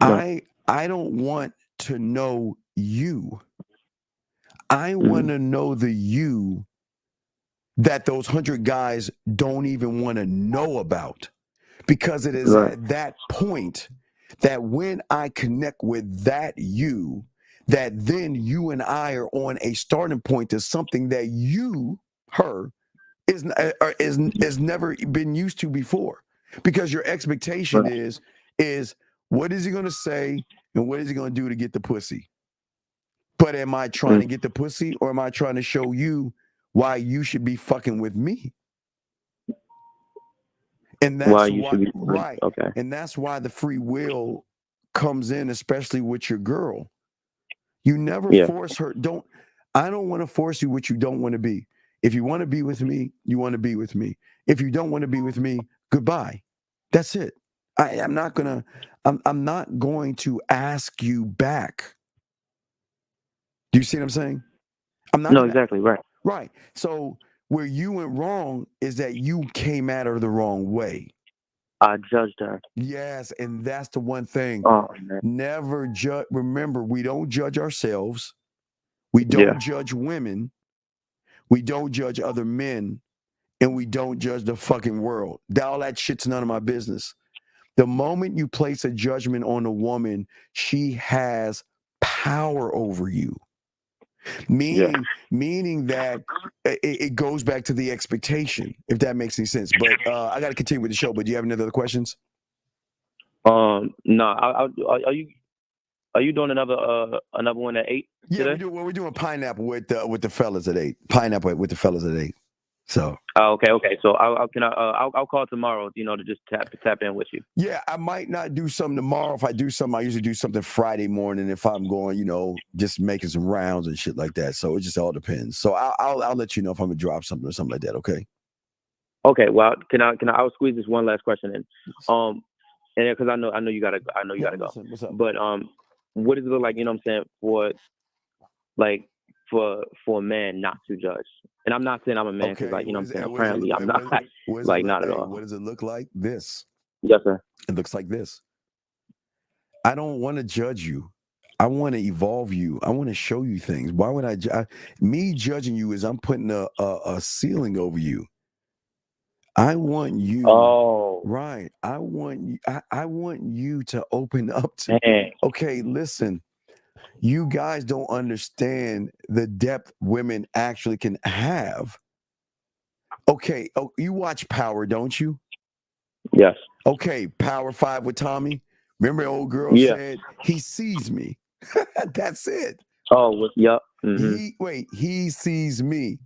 Right. I don't want to know you. I want to know the you that those 100 guys don't even want to know about. Because it is at that point that when I connect with that you, that then you and I are on a starting point to something that her, is never been used to before. Because your expectation is what is he going to say and what is he going to do to get the pussy? But am I trying to get the pussy, or am I trying to show you why you should be fucking with me? And that's why, okay. And that's why the free will comes in, especially with your girl. You never force her. I don't want to force you what you don't want to be. If you want to be with me, you want to be with me. If you don't want to be with me, goodbye. That's it. I'm not going to ask you back. Do you see what I'm saying? Exactly right. Right. So where you went wrong is that you came at her the wrong way. I judged her. Yes, and that's the one thing. Oh, man. Never judge. Remember, we don't judge ourselves. We don't judge women. We don't judge other men. And we don't judge the fucking world. All that shit's none of my business. The moment you place a judgment on a woman, she has power over you. Meaning that it goes back to the expectation, if that makes any sense. But I got to continue with the show. But do you have any other questions? No. Are you doing another one at 8? Yeah, we're doing pineapple with the fellas at 8. Pineapple with the fellas at 8. So. Okay. So I'll call tomorrow, to just tap in with you. Yeah, I might not do something tomorrow. If I do something, I usually do something Friday morning if I'm going, just making some rounds and shit like that. So it just all depends. So I'll let you know if I'm gonna drop something or something like that. Okay. Okay. Well, I'll squeeze this one last question in. And because I know you gotta go. What's up? But what does it look like? You know what I'm saying, for a man not to judge? And I'm not saying I'm a man because, apparently I'm not. Not at all. What does it look like? This. Yes, sir. It looks like this. I don't want to judge you. I want to evolve you. I want to show you things. Why would me judging you is I'm putting a ceiling over you. I want you. Oh, Right. I want you. I want you to open up to. man. Okay, listen. You guys don't understand the depth women actually can have. Okay. Oh, you watch Power, don't you? Yes. Okay, Power 5 with Tommy. Remember, old girl Yeah. said he sees me. That's it. Oh, yep. Mm-hmm. He sees me.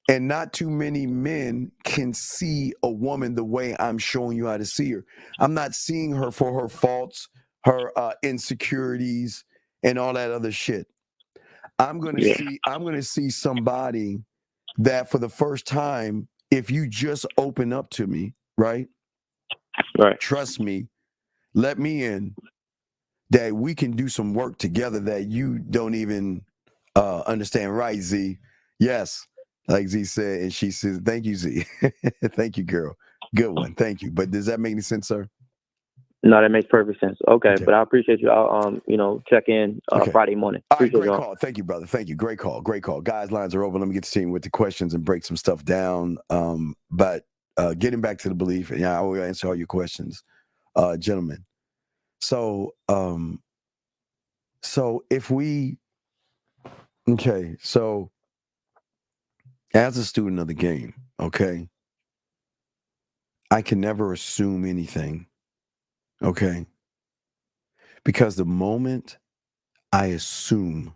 And not too many men can see a woman the way I'm showing you how to see her. I'm not seeing her for her faults, her insecurities, and all that other shit. I'm gonna see somebody that for the first time, if you just open up to me, right? Right. Trust me, let me in, that we can do some work together that you don't even understand, right, Z? Yes, like Z said, and she says, thank you, Z. Thank you, girl. Good one. Thank you. But does that make any sense, sir? No, that makes perfect sense. Okay, but I appreciate you. I'll check in Friday morning. All right, Appreciate great y'all. call. Thank you, brother. Thank you. Great call. Great call. Guys, lines are open. Let me get to seeing with the questions and break some stuff down. But getting back to the belief, and I will answer all your questions, gentlemen. So if we, okay, so as a student of the game, okay, I can never assume anything, okay? Because the moment I assume,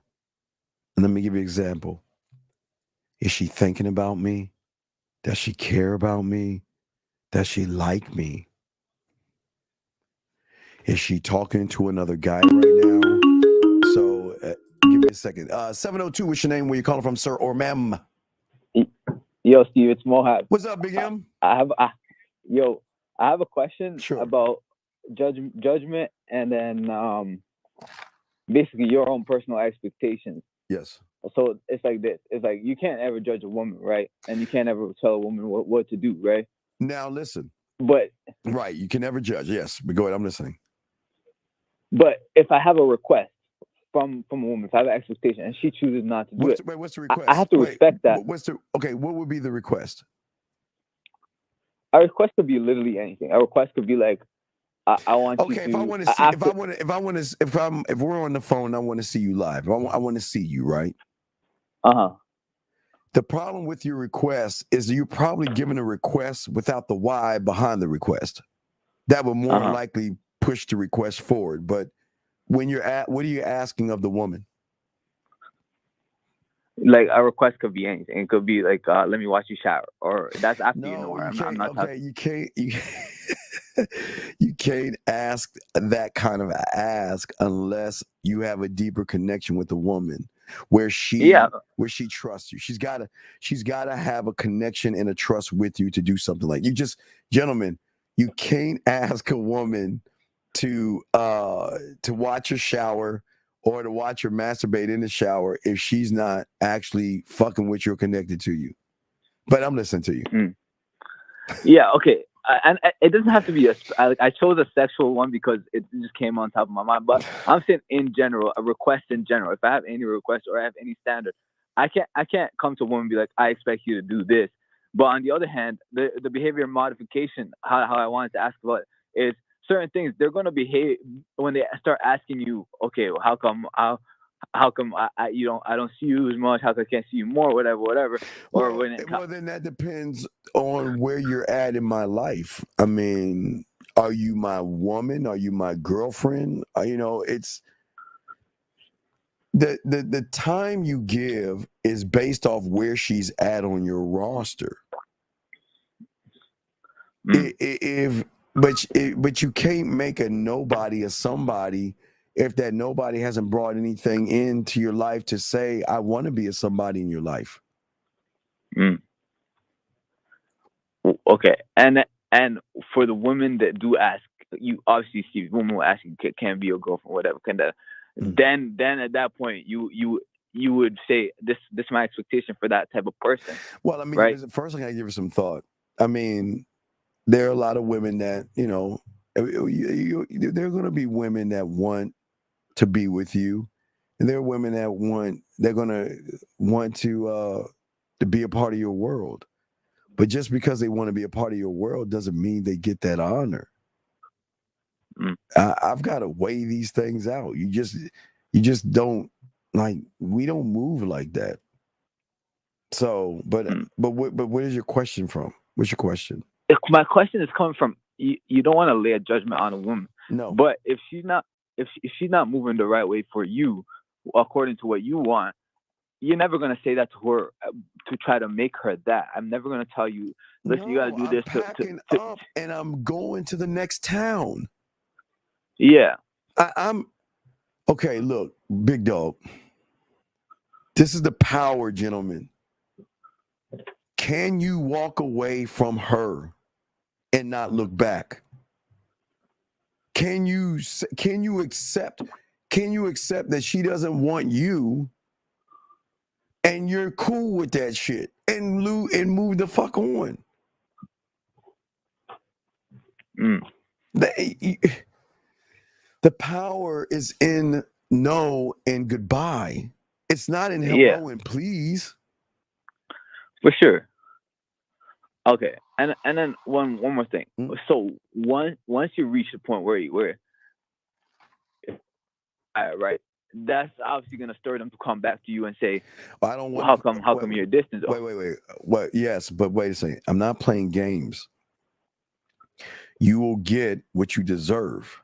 and let me give you an example. Is she thinking about me? Does she care about me? Does she like me? Is she talking to another guy right now? So give me a second. 702, what's your name? Where you calling from, sir or ma'am? Yo, Steve, it's Mohab. What's up, Big M? I have a question about judgment, and then basically your own personal expectations. Yes. So it's like this. It's like you can't ever judge a woman, right? And you can't ever tell a woman what to do, right? Now listen. But right, you can never judge. Yes, but go ahead. I'm listening. But if I have a request from a woman, if I have an expectation and she chooses not to do it, what's the request? I have to respect that. What would be the request? A request could be literally anything. A request could be like, I want you to. If I want to see, if we're on the phone, I want to see you live. I want to see you, right? The problem with your request is you're probably giving a request without the why behind the request. That would more likely push the request forward. But when you're at, what are you asking of the woman? Like a request could be anything. It could be like, let me watch you shower, or that's after you know her. I'm not talking. You can't ask that kind of ask unless you have a deeper connection with the woman where she trusts you. She's gotta have a connection and a trust with you to do something like you just, gentlemen, you can't ask a woman to watch her shower or to watch her masturbate in the shower if she's not actually fucking with you or connected to you. But I'm listening to you. Yeah, okay. And it doesn't have to be I chose a sexual one because it just came on top of my mind. But I'm saying in general, a request in general. If I have any request or I have any standard, I can't come to a woman and be like, I expect you to do this. But on the other hand, the behavior modification, how I wanted to ask about it, is certain things they're going to behave when they start asking you, okay, well, how come I don't see you as much? How come I can't see you more? Whatever. Or well, then that depends on where you're at in my life. I mean, are you my woman? Are you my girlfriend? It's the time you give is based off where she's at on your roster. But you can't make a nobody a somebody if that nobody hasn't brought anything into your life to say, I want to be a somebody in your life. Okay, and for the women that do ask, you obviously see women will ask you, can be your girlfriend, whatever. Then at that point you would say this is my expectation for that type of person. Well, I mean, right? First I gotta give her some thought. I mean, there are a lot of women that there are going to be women that want to be with you, and there are women that they're going to want to be a part of your world. But just because they want to be a part of your world doesn't mean they get that honor. I've got to weigh these things out. You just don't, like, we don't move like that. So, but where is your question from? What's your question? My question is coming from you don't want to lay a judgment on a woman. No. But if she's not moving the right way for you, according to what you want, you're never going to say that to her to try to make her that. I'm never going to tell you, listen, you got to do this. I'm packing up and I'm going to the next town. Yeah. I'm okay. Look, big dog. This is the power, gentlemen. Can you walk away from her and not look back? Can you accept that she doesn't want you and you're cool with that shit and move the fuck on? The power is in no and goodbye. It's not in hello and please. For sure. Okay, and then one more thing. So once you reach the point where right, that's obviously gonna stir them to come back to you and say, I don't want. How come you're distant? Wait. What? Yes, but wait a second. I'm not playing games. You will get what you deserve.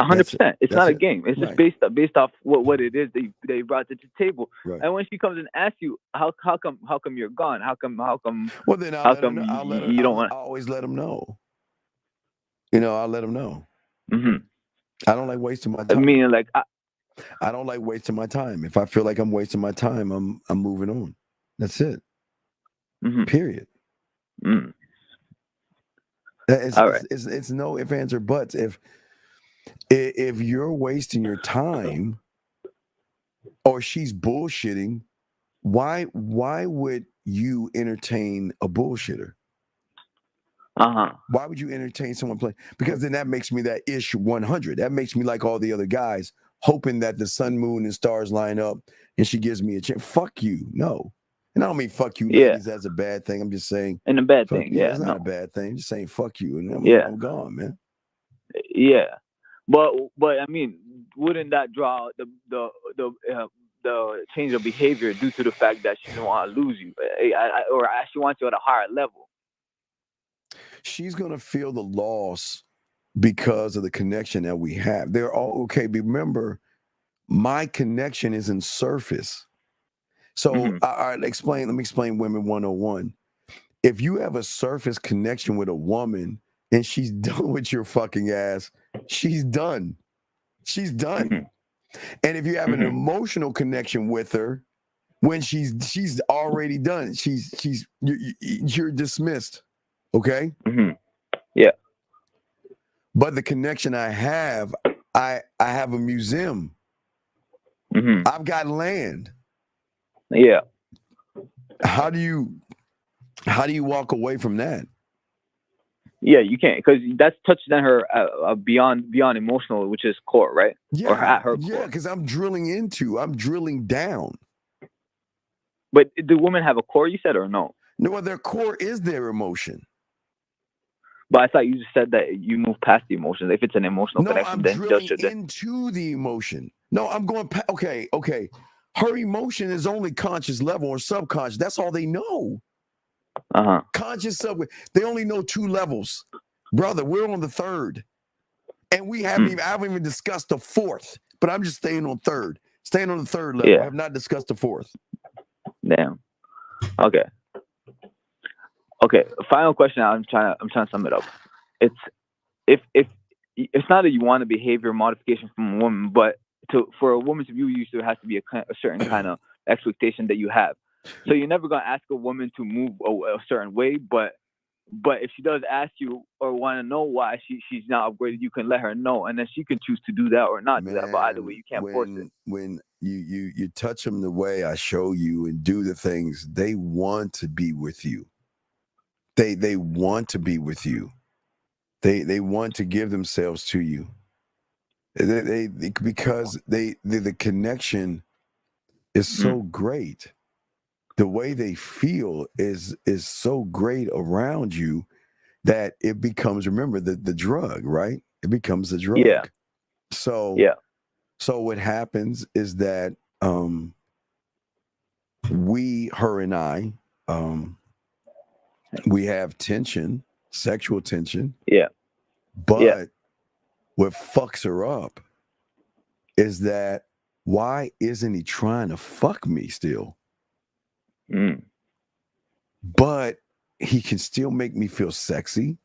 100%. It's not a game. It's just based off what it is they brought to the table. Right. And when she comes and asks you, how come you're gone? How come? Well, then I'll always let them know. I'll let them know. Mm-hmm. I don't like wasting my time. I don't like wasting my time. If I feel like I'm wasting my time, I'm moving on. That's it. Mm-hmm. Period. Mm. It's no ifs, ands, or buts. If you're wasting your time or she's bullshitting, why would you entertain a bullshitter? Why would you entertain someone playing? Because then that makes me that ish 100. That makes me like all the other guys, hoping that the sun, moon, and stars line up and she gives me a chance. Fuck you. No. And I don't mean fuck you ladies as a bad thing. I'm just saying. And a bad thing. Yeah, it's not a bad thing. I'm just saying fuck you. And I'm gone, man. Yeah. But I mean, wouldn't that draw the change of behavior due to the fact that she doesn't want to lose you, or she wants you at a higher level? She's gonna feel the loss because of the connection that we have. They're all okay. Remember, my connection is in surface. So let me explain Women 101. If you have a surface connection with a woman and she's done with your fucking ass, she's done. She's done. And if you have an emotional connection with her, when she's already done, you're dismissed. Okay? Yeah. But the connection I have a museum. I've got land. Yeah. How do you walk away from that? Yeah, you can't, because that's touching on her beyond emotional, which is core, right? Yeah, or at her core. Yeah, because I'm drilling down. But do women have a core, you said, or no? No, their core is their emotion. But I thought you just said that you move past the emotions. If it's an emotional connection, then drilling into the emotion. No, I'm going past. Okay. Her emotion is only conscious level or subconscious. That's all they know. Conscious they only know 2 levels. Brother, we're on the 3rd. And we haven't even discussed the 4th. But I'm just staying on 3rd. Staying on the 3rd level. Yeah. I have not discussed the 4th. Damn. Okay. Final question. I'm trying to sum it up. It's it's not that you want a behavior modification from a woman, but for a woman to view you, there has to be a certain kind of expectation that you have. So you're never gonna ask a woman to move a certain way, but if she does ask you or want to know why she's not upgraded, you can let her know, and then she can choose to do that or not do that. But either way, you can't force it. When you touch them the way I show you and do the things, they want to be with you. They want to be with you. They want to give themselves to you. Because the connection is so great. the way they feel is so great around you that it becomes, remember, the drug, right? It becomes a drug. Yeah. So Yeah. so what happens is that her and I, we have tension, sexual tension. Yeah. But what fucks her up is that why isn't he trying to fuck me still? But he can still make me feel sexy.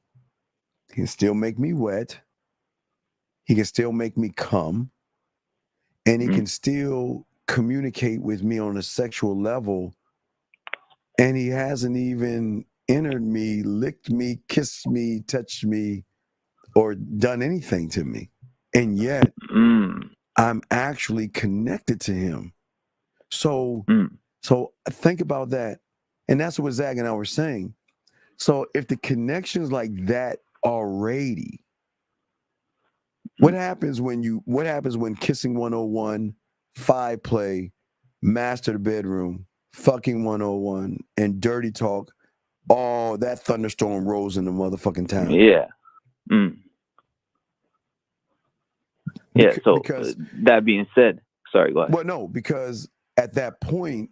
He can still make me wet. He can still make me come. And he can still communicate with me on a sexual level. And he hasn't even entered me, licked me, kissed me, touched me, or done anything to me. And yet I'm actually connected to him. So think about that. And that's what Zach and I were saying. So if the connection's like that already, what happens when Kissing 101, 5 Play, Master the Bedroom, Fucking 101, and Dirty Talk, all that thunderstorm rolls in the motherfucking town? Yeah. Yeah, so because, that being said, sorry, go ahead. Well, no, because at that point,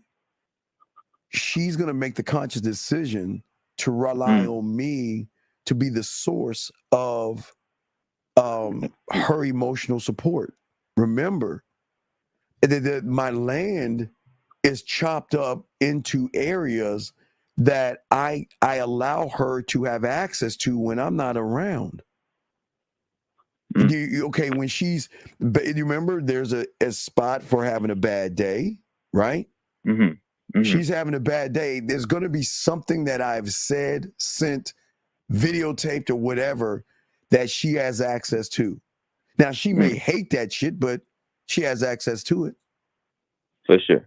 she's going to make the conscious decision to rely on me to be the source of her emotional support. Remember, my land is chopped up into areas that I allow her to have access to when I'm not around. Okay, when you remember, there's a spot for having a bad day, right? She's having a bad day. There's going to be something that I've said, sent, videotaped, or whatever that she has access to. Now, she may hate that shit, but she has access to it. For sure.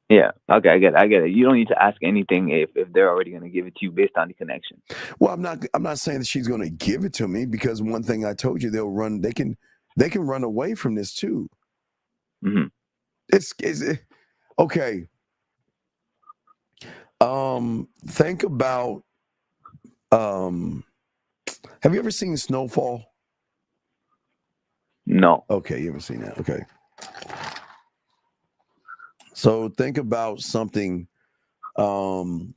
Yeah. Okay, I get it. You don't need to ask anything if they're already going to give it to you based on the connection. Well, I'm not saying that she's going to give it to me, because one thing I told you, they can run away from this too. It's okay. Think about have you ever seen Snowfall? No. Okay, you haven't seen that. Okay. So think about something. I'm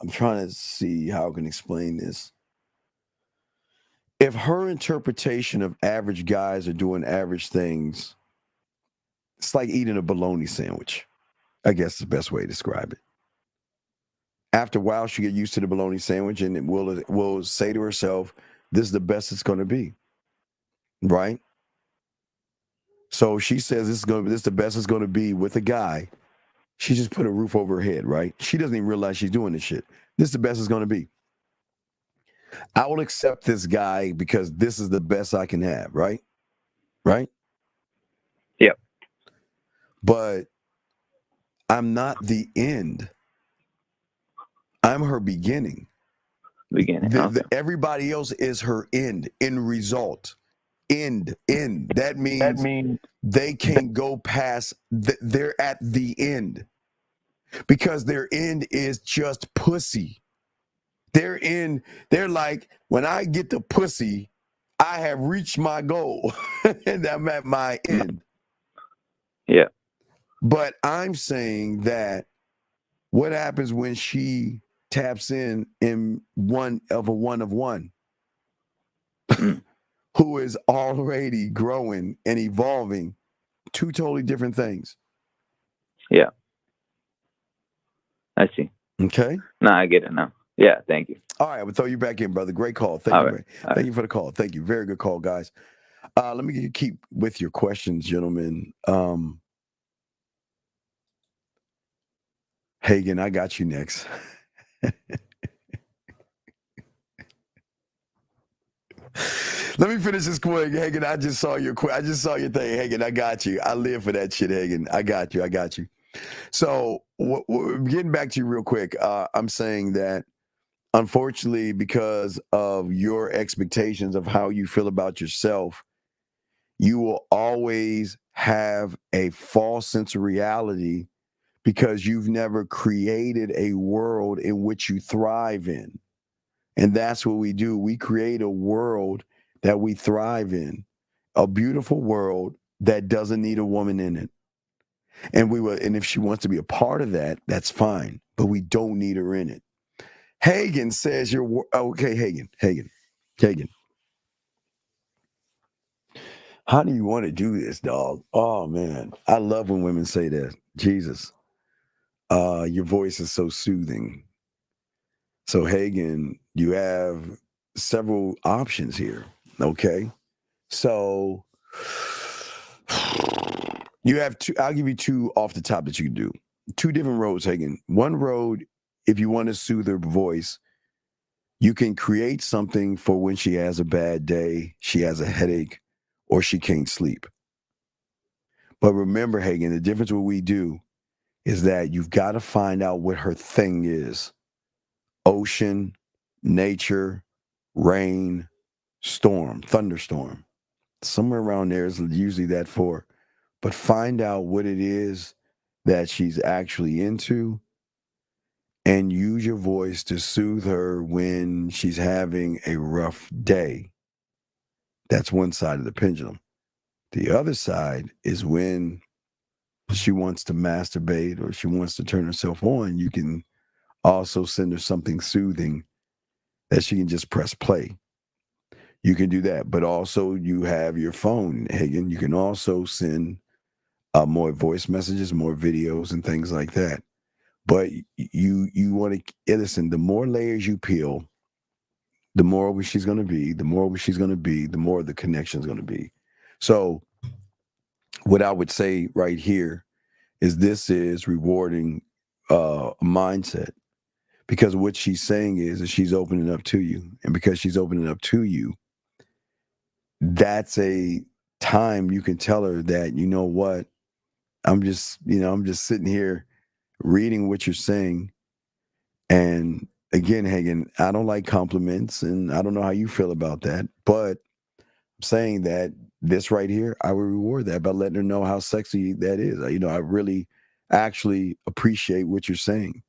trying to see how I can explain this. If her interpretation of average guys are doing average things, it's like eating a bologna sandwich. I guess is the best way to describe it. After a while, she'll get used to the bologna sandwich and it will say to herself, this is the best it's going to be. Right? So she says this is the best it's going to be with a guy. She just put a roof over her head, right? She doesn't even realize she's doing this shit. This is the best it's going to be. I will accept this guy because this is the best I can have, right? Right? Yep. But I'm not the end. I'm her beginning. Everybody else is her end result. End. That means they can't go past. They're at the end because their end is just pussy. They're like, when I get the pussy, I have reached my goal and I'm at my end. Yeah. But I'm saying that what happens when she taps in one of one, who is already growing and evolving, two totally different things. Yeah. I see. Okay. No, I get it now. Yeah, thank you. All right, we'll throw you back in, brother. Great call. Thank you for the call. Thank you. Very good call, guys. Let me keep with your questions, gentlemen. Hagen, I got you next. Let me finish this quick, Hagen. I just saw your thing, Hagen. I got you. I live for that shit, Hagen. I got you. So, getting back to you real quick, I'm saying that, unfortunately, because of your expectations of how you feel about yourself, you will always have a false sense of reality because you've never created a world in which you thrive in. And that's what we do. We create a world that we thrive in, a beautiful world that doesn't need a woman in it. And if she wants to be a part of that, that's fine, but we don't need her in it. Hagen says okay, Hagen. How do you want to do this, dog? Oh man, I love when women say that. Jesus, your voice is so soothing. So Hagen, you have several options here. Okay, so you have two. I'll give you two off the top that you can do. Two different roads, Hagen. One road, if you want to soothe her voice, you can create something for when she has a bad day, she has a headache, or she can't sleep. But remember, Hagen, the difference what we do is that you've got to find out what her thing is. Ocean, nature, rain, storm, thunderstorm. Somewhere around there is usually that for. But find out what it is that she's actually into and use your voice to soothe her when she's having a rough day. That's one side of the pendulum. The other side is when she wants to masturbate or she wants to turn herself on, you can also send her something soothing that she can just press play. You can do that. But also you have your phone, Hagen. You can also send more voice messages, more videos and things like that. But you want to listen, the more layers you peel, the more she's going to be, the more the connection is going to be. So what I would say right here is this is rewarding mindset, because what she's saying is that she's opening up to you. And because she's opening up to you, that's a time you can tell her that, you know what, I'm just sitting here reading what you're saying. And again, Hagen, I don't like compliments, and I don't know how you feel about that, but I'm saying that this right here, I will reward that by letting her know how sexy that is. I really actually appreciate what you're saying,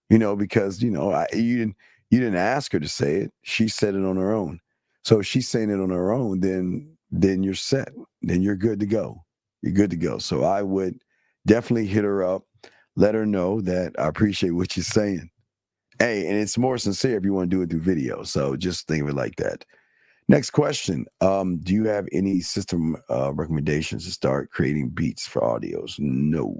because, you didn't ask her to say it. She said it on her own. So if she's saying it on her own, then you're set. Then you're good to go. You're good to go. So I would definitely hit her up, let her know that I appreciate what you're saying. Hey, and it's more sincere if you want to do it through video. So just think of it like that. Next question. Do you have any system recommendations to start creating beats for audios? No.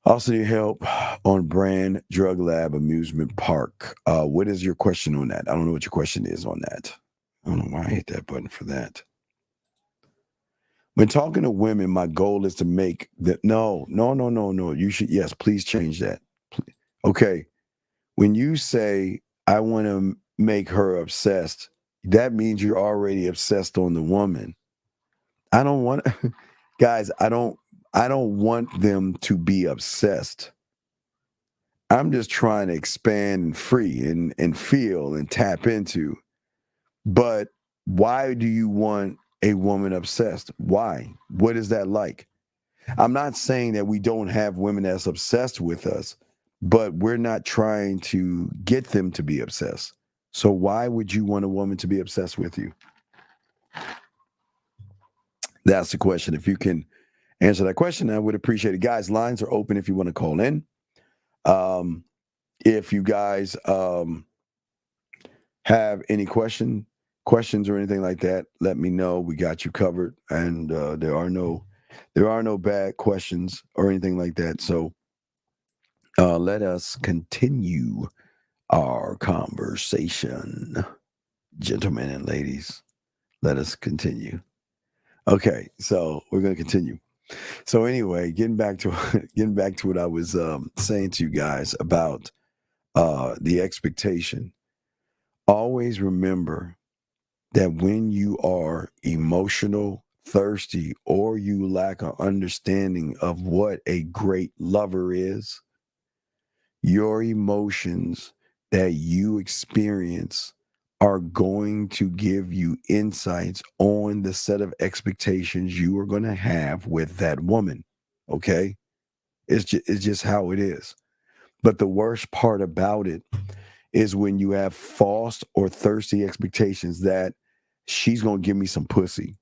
Also need help on brand drug lab amusement park. What is your question on that? I don't know what your question is on that. I don't know why I hit that button for that. When talking to women, my goal is to make that. No. You should, yes, please change that. Okay. When you say, I want to make her obsessed, that means you're already obsessed on the woman. I don't want, guys, I don't want them to be obsessed. I'm just trying to expand and free and feel and tap into. But why do you want a woman obsessed? Why? What is that like? I'm not saying that we don't have women that's obsessed with us, but we're not trying to get them to be obsessed. So why would you want a woman to be obsessed with you? That's the question. If you can answer that question, I would appreciate it. Guys, lines are open if you want to call in. If you guys have any questions or anything like that, let me know. We got you covered, and there are no bad questions or anything like that. So let us continue our conversation, gentlemen and ladies. Let us continue. Okay, so we're going to continue. So anyway, getting back to what I was saying to you guys about the expectation. Always remember that when you are emotional, thirsty, or you lack an understanding of what a great lover is, your emotions that you experience are going to give you insights on the set of expectations you are going to have with that woman. Okay? It's just how it is. But the worst part about it is when you have false or thirsty expectations that she's going to give me some pussy.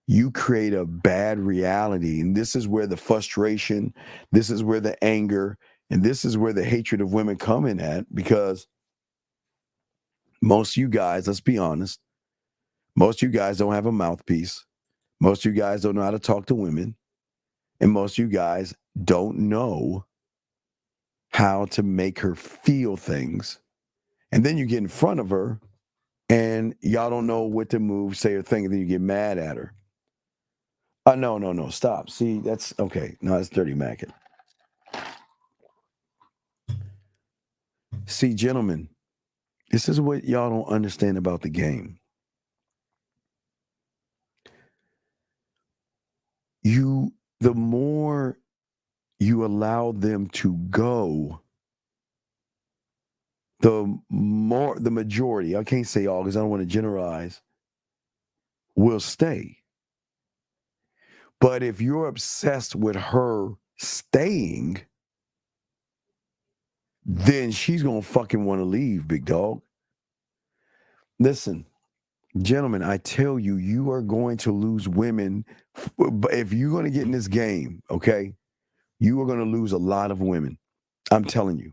You create a bad reality. And this is where the frustration, this is where the anger, and this is where the hatred of women come in at, because most of you guys, let's be honest, most of you guys don't have a mouthpiece. Most of you guys don't know how to talk to women. And most of you guys don't know how to make her feel things. And then you get in front of her and y'all don't know what to move, say, or think, and then you get mad at her. No, stop. See, that's okay. No, that's dirty macking. See, gentlemen, this is what y'all don't understand about the game. The more you allow them to go, the majority, I can't say all because I don't want to generalize, will stay. But if you're obsessed with her staying, then she's going to fucking want to leave, big dog. Listen, gentlemen, I tell you, you are going to lose women. If you're going to get in this game, okay, you are going to lose a lot of women. I'm telling you.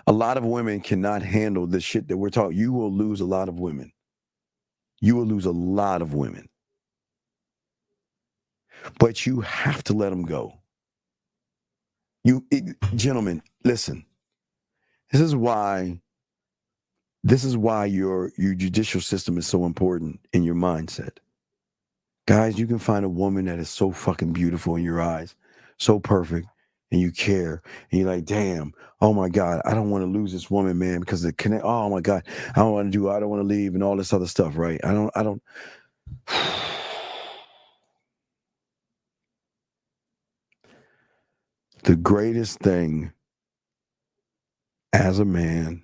A lot of women cannot handle the shit that we're talking. You will lose a lot of women. You will lose a lot of women. But you have to let them go. Gentlemen, listen. This is why your judicial system is so important in your mindset. Guys, you can find a woman that is so fucking beautiful in your eyes, so perfect, and you care, and you're like, damn, oh my God, I don't want to lose this woman, man, because the connect, oh my God, I don't want to leave and all this other stuff, right? I don't. The greatest thing as a man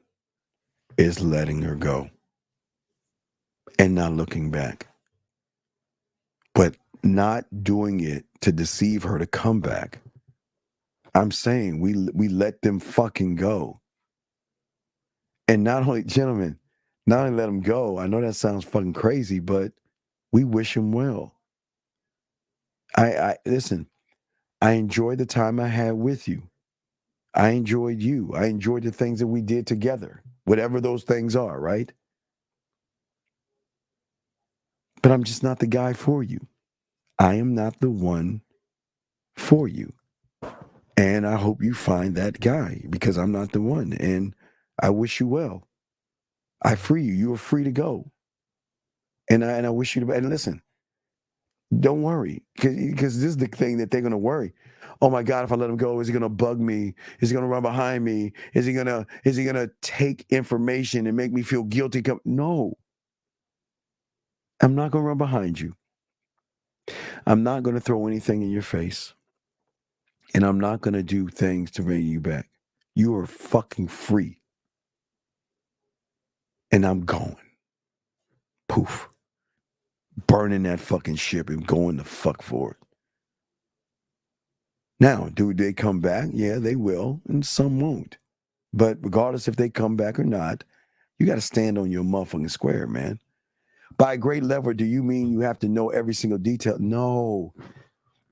is letting her go and not looking back, but not doing it to deceive her to come back. I'm saying we let them fucking go. And not only, gentlemen, not only let them go, I know that sounds fucking crazy, but we wish them well. Listen, I enjoyed the time I had with you. I enjoyed you. I enjoyed the things that we did together, whatever those things are, right? But I'm just not the guy for you. I am not the one for you. And I hope you find that guy, because I'm not the one. And I wish you well. I free you. You are free to go. And I wish you to. And listen, don't worry, because this is the thing that they're going to worry. Oh my God, if I let him go, is he going to bug me? Is he going to run behind me? Is he going to take information and make me feel guilty? No, I'm not going to run behind you. I'm not going to throw anything in your face. And I'm not going to do things to bring you back. You are fucking free. And I'm going. Poof. Burning that fucking ship and going the fuck for it. Now, do they come back? Yeah, they will. And some won't. But regardless if they come back or not, you got to stand on your motherfucking square, man. By a great level, do you mean you have to know every single detail? No.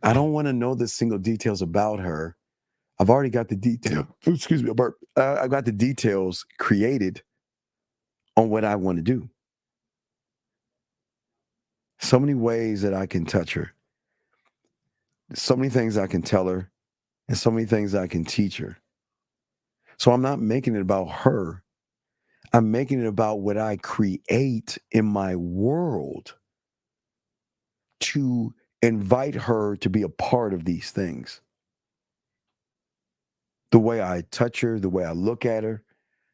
I don't want to know the single details about her. I've already got the detail. Excuse me, Bert. I got the details created on what I want to do. So many ways that I can touch her. So many things I can tell her. And so many things I can teach her. So I'm not making it about her. I'm making it about what I create in my world to invite her to be a part of these things. The way I touch her, the way I look at her,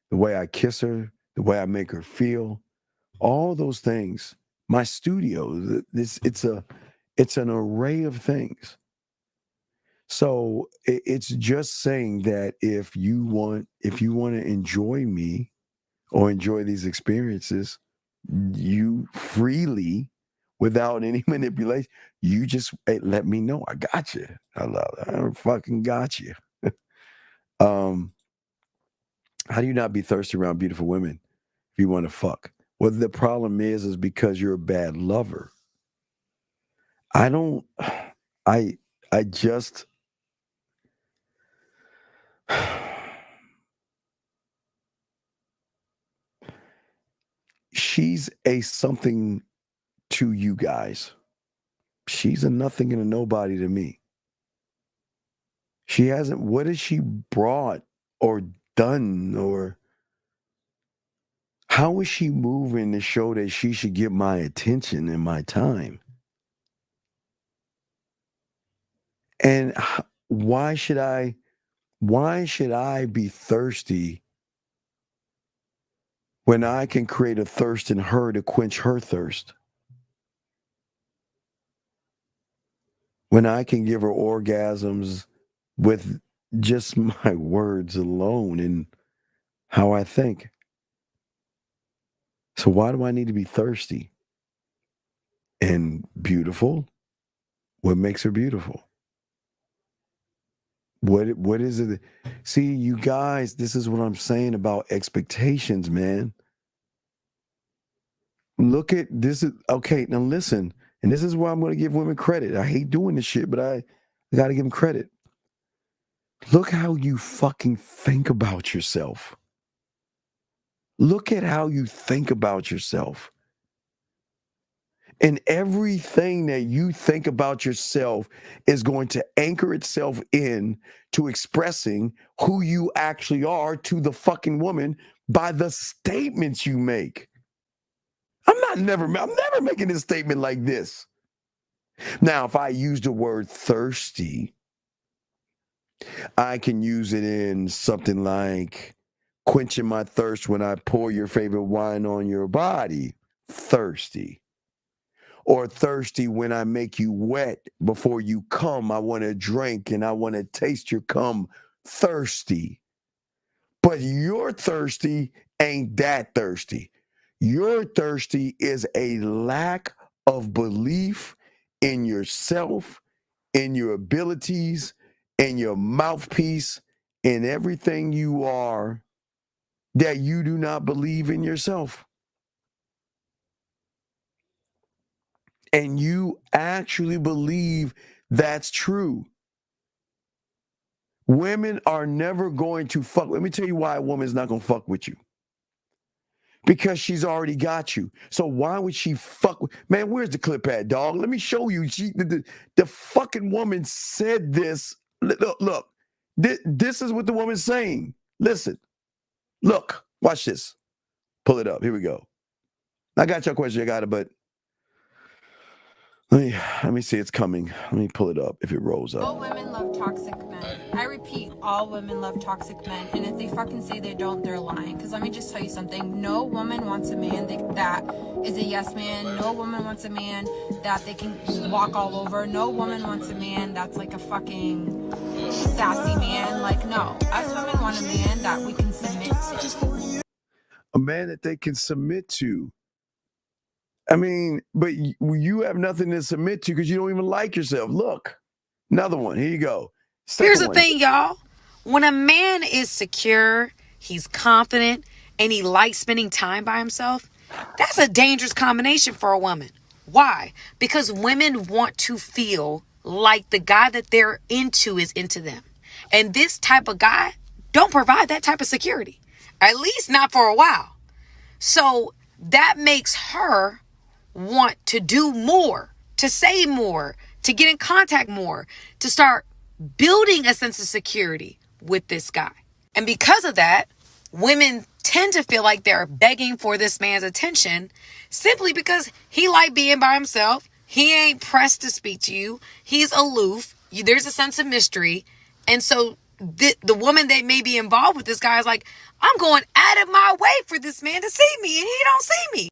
the way I kiss her, the way I make her feel, all those things. My studio, it's an array of things. So it's just saying that if you want to enjoy me or enjoy these experiences, you freely, without any manipulation, you just let me know. I got you. I fucking got you. How do you not be thirsty around beautiful women if you want to fuck? Well, the problem is because you're a bad lover. I don't. I just. She's a something to you guys. She's a nothing and a nobody to me. She hasn't. What has she brought or done, or how is she moving to show that she should get my attention and my time? And why should I be thirsty when I can create a thirst in her to quench her thirst? When I can give her orgasms with just my words alone and how I think. So why do I need to be thirsty? And beautiful? What makes her beautiful? What is it? See, you guys, this is what I'm saying about expectations, man. Look at this. Okay, now listen, and this is why I'm going to give women credit. I hate doing this shit, but I got to give them credit. Look how you fucking think about yourself. Look at how you think about yourself. And everything that you think about yourself is going to anchor itself in to expressing who you actually are to the fucking woman by the statements you make. I'm never making this statement like this. Now, if I use the word thirsty, I can use it in something like quenching my thirst when I pour your favorite wine on your body. Thirsty. Or thirsty when I make you wet before you come. I want to drink and I want to taste your cum. Thirsty. But your thirsty ain't that thirsty. Your thirsty is a lack of belief in yourself, in your abilities, in your mouthpiece, in everything you are, that you do not believe in yourself. And you actually believe that's true. Women are never going to fuck. Let me tell you why a woman's not going to fuck with you. Because she's already got you. So why would she fuck with? Man, where's the clip at, dog? Let me show you. The fucking woman said this. Look, this is what the woman's saying. Listen, look, watch this. Pull it up. Here we go. I got your question. I got it, but let me see. It's coming. Let me pull it up if it rolls up. All women love toxic men. I repeat, all women love toxic men. And if they fucking say they don't, they're lying. Because let me just tell you something. No woman wants a man that is a yes man. No woman wants a man that they can walk all over. No woman wants a man that's like a fucking sassy man. Like, no. Us women want a man that we can submit to. A man that they can submit to. I mean, but you have nothing to submit to because you don't even like yourself. Look, another one. Here you go. Here's the thing, y'all. When a man is secure, he's confident, and he likes spending time by himself, that's a dangerous combination for a woman. Why? Because women want to feel like the guy that they're into is into them. And this type of guy don't provide that type of security. At least not for a while. So that makes her want to do more, to say more, to get in contact more, to start building a sense of security with this guy. And because of that, women tend to feel like they're begging for this man's attention simply because he like being by himself. He ain't pressed to speak to you. He's aloof. There's a sense of mystery. And so the woman that may be involved with this guy is like, I'm going out of my way for this man to see me, and he don't see me.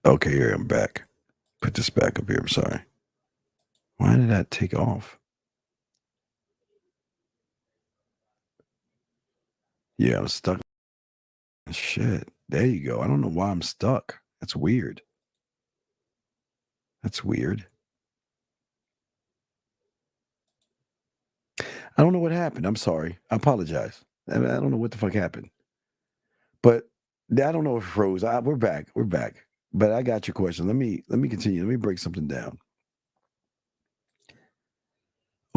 Okay, here, I'm back. Put this back up here. I'm sorry. Why did that take off? Yeah, I'm stuck. Shit. There you go. I don't know why I'm stuck. That's weird. That's weird. I don't know what happened. I'm sorry. I apologize. I don't know what the fuck happened. But I don't know if it froze. We're back. We're back. But I got your question. Let me continue. Let me break something down.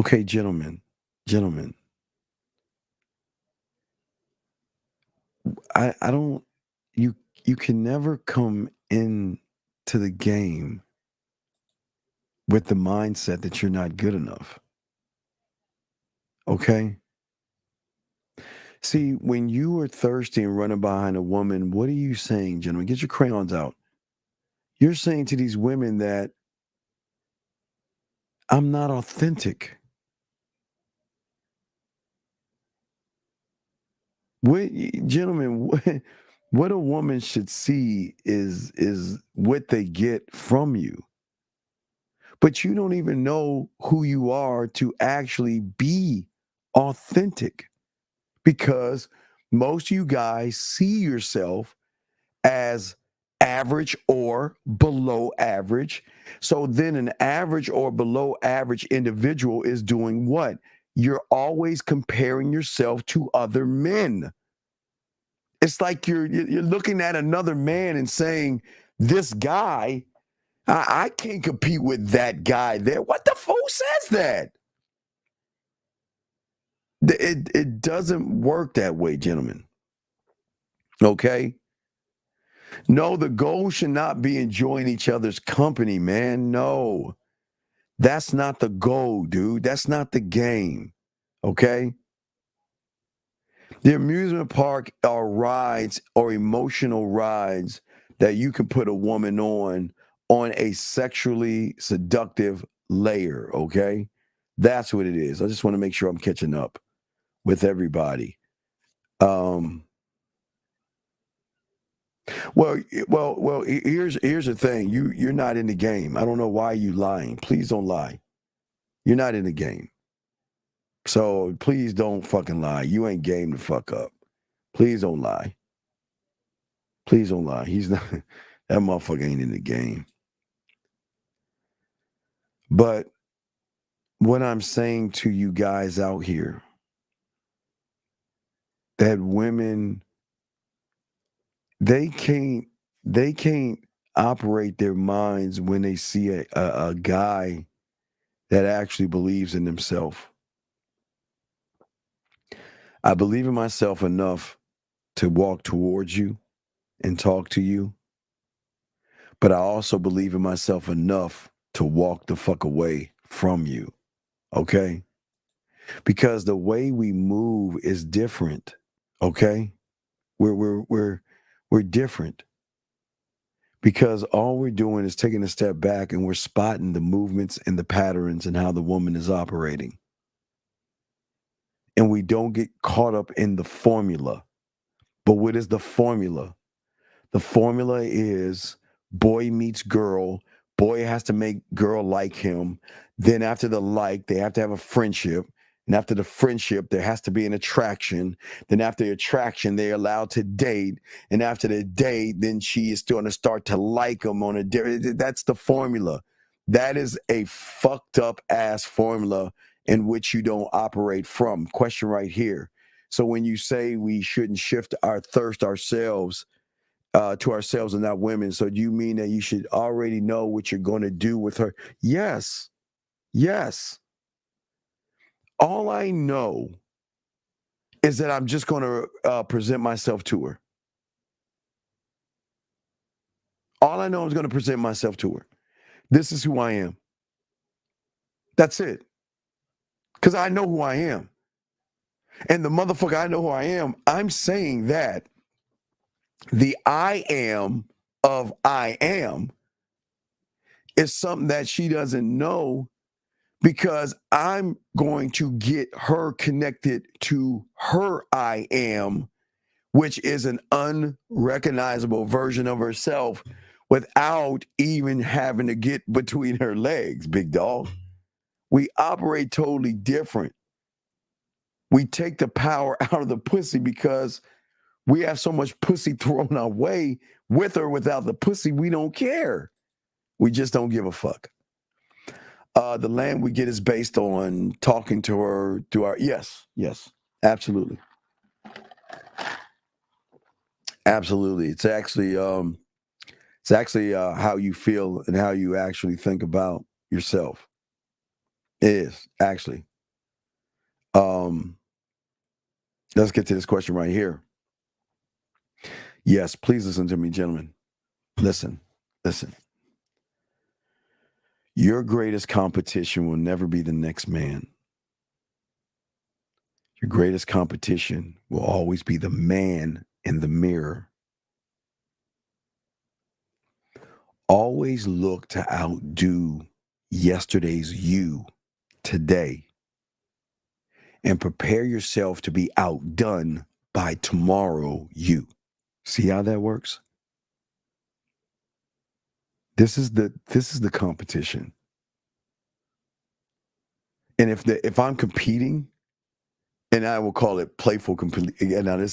Okay, gentlemen. I don't you can never come in to the game with the mindset that you're not good enough. Okay? See, when you are thirsty and running behind a woman, what are you saying, gentlemen? Get your crayons out. You're saying to these women that I'm not authentic. What, gentlemen, what a woman should see is what they get from you. But you don't even know who you are to actually be authentic, because most of you guys see yourself as average or below average. So then an average or below average individual is doing what? You're always comparing yourself to other men. It's like you're looking at another man and saying, this guy, I can't compete with that guy there. What the fool says that? It doesn't work that way, gentlemen. Okay? No, the goal should not be enjoying each other's company, man. No. That's not the goal, dude. That's not the game. Okay? The amusement park are rides or emotional rides that you can put a woman on a sexually seductive layer, okay? That's what it is. I just want to make sure I'm catching up with everybody. Well, here's the thing. You're not in the game. I don't know why you lying. Please don't lie. You're not in the game. So please don't fucking lie. You ain't game to fuck up. Please don't lie. Please don't lie. He's not, that motherfucker ain't in the game. But what I'm saying to you guys out here, that women, they can't operate their minds when they see a guy that actually believes in himself. I believe in myself enough to walk towards you and talk to you. But I also believe in myself enough to walk the fuck away from you. Okay? Because the way we move is different. Okay? We're different. Because all we're doing is taking a step back and we're spotting the movements and the patterns and how the woman is operating. And we don't get caught up in the formula. But what is the formula? The formula is boy meets girl. Boy has to make girl like him. Then after the like, they have to have a friendship. And after the friendship, there has to be an attraction. Then after the attraction, they're allowed to date. And after the date, then she is going to start to like him on a different. That's the formula. That is a fucked up ass formula in which you don't operate from. Question right here. So when you say we shouldn't shift our thirst ourselves to ourselves and not women, so do you mean that you should already know what you're going to do with her? Yes. Yes. All I know is that I'm just going to present myself to her. All I know is going to present myself to her. This is who I am. That's it. Because I know who I am. And the motherfucker, I know who I am. I'm saying that the I am of I am is something that she doesn't know, because I'm going to get her connected to her I am, which is an unrecognizable version of herself, without even having to get between her legs, big dog. We operate totally different. We take the power out of the pussy because we have so much pussy thrown our way. With or without the pussy, we don't care. We just don't give a fuck. The land we get is based on talking to her through our yes, absolutely. Absolutely. It's actually how you feel and how you actually think about yourself. It is actually. Let's get to this question right here. Yes, please listen to me, gentlemen. Listen. Your greatest competition will never be the next man. Your greatest competition will always be the man in the mirror. Always look to outdo yesterday's you today and prepare yourself to be outdone by tomorrow you. See how that works? This is the competition. And if I'm competing, and I will call it playful competition. Now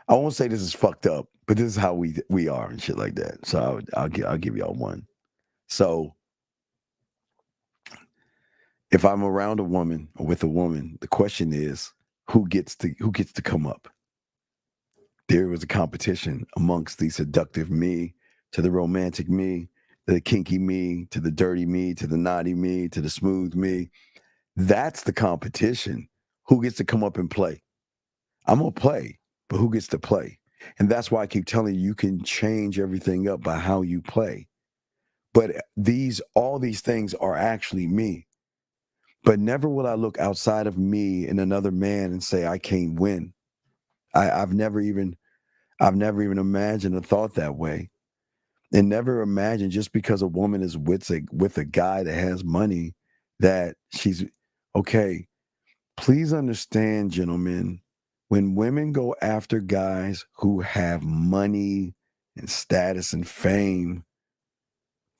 I won't say this is fucked up, but this is how we are and shit like that. So I'll give y'all one. So if I'm around a woman or with a woman, the question is who gets to come up. There was a competition amongst the seductive me to the romantic me, to the kinky me, to the dirty me, to the naughty me, to the smooth me. That's the competition. Who gets to come up and play? I'm going to play, but who gets to play? And that's why I keep telling you can change everything up by how you play. But all these things are actually me. But never will I look outside of me and another man and say I can't win. I've never even imagined or thought that way. And never imagine just because a woman is with a guy that has money that she's okay. Please understand, gentlemen, when women go after guys who have money and status and fame,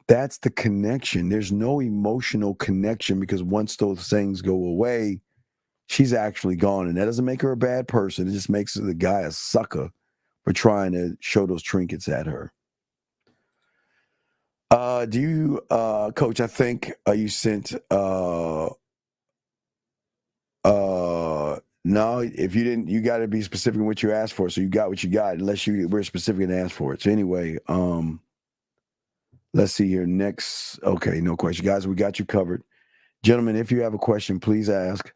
that's the connection. There's no emotional connection because once those things go away, she's actually gone. And that doesn't make her a bad person. It just makes the guy a sucker for trying to show those trinkets at her. Do you, Coach, I think you sent, no, if you didn't, you got to be specific in what you asked for. So you got what you got, unless you were specific and asked for it. So anyway, let's see here. Next, okay, no question, guys. We got you covered, gentlemen. If you have a question, please ask.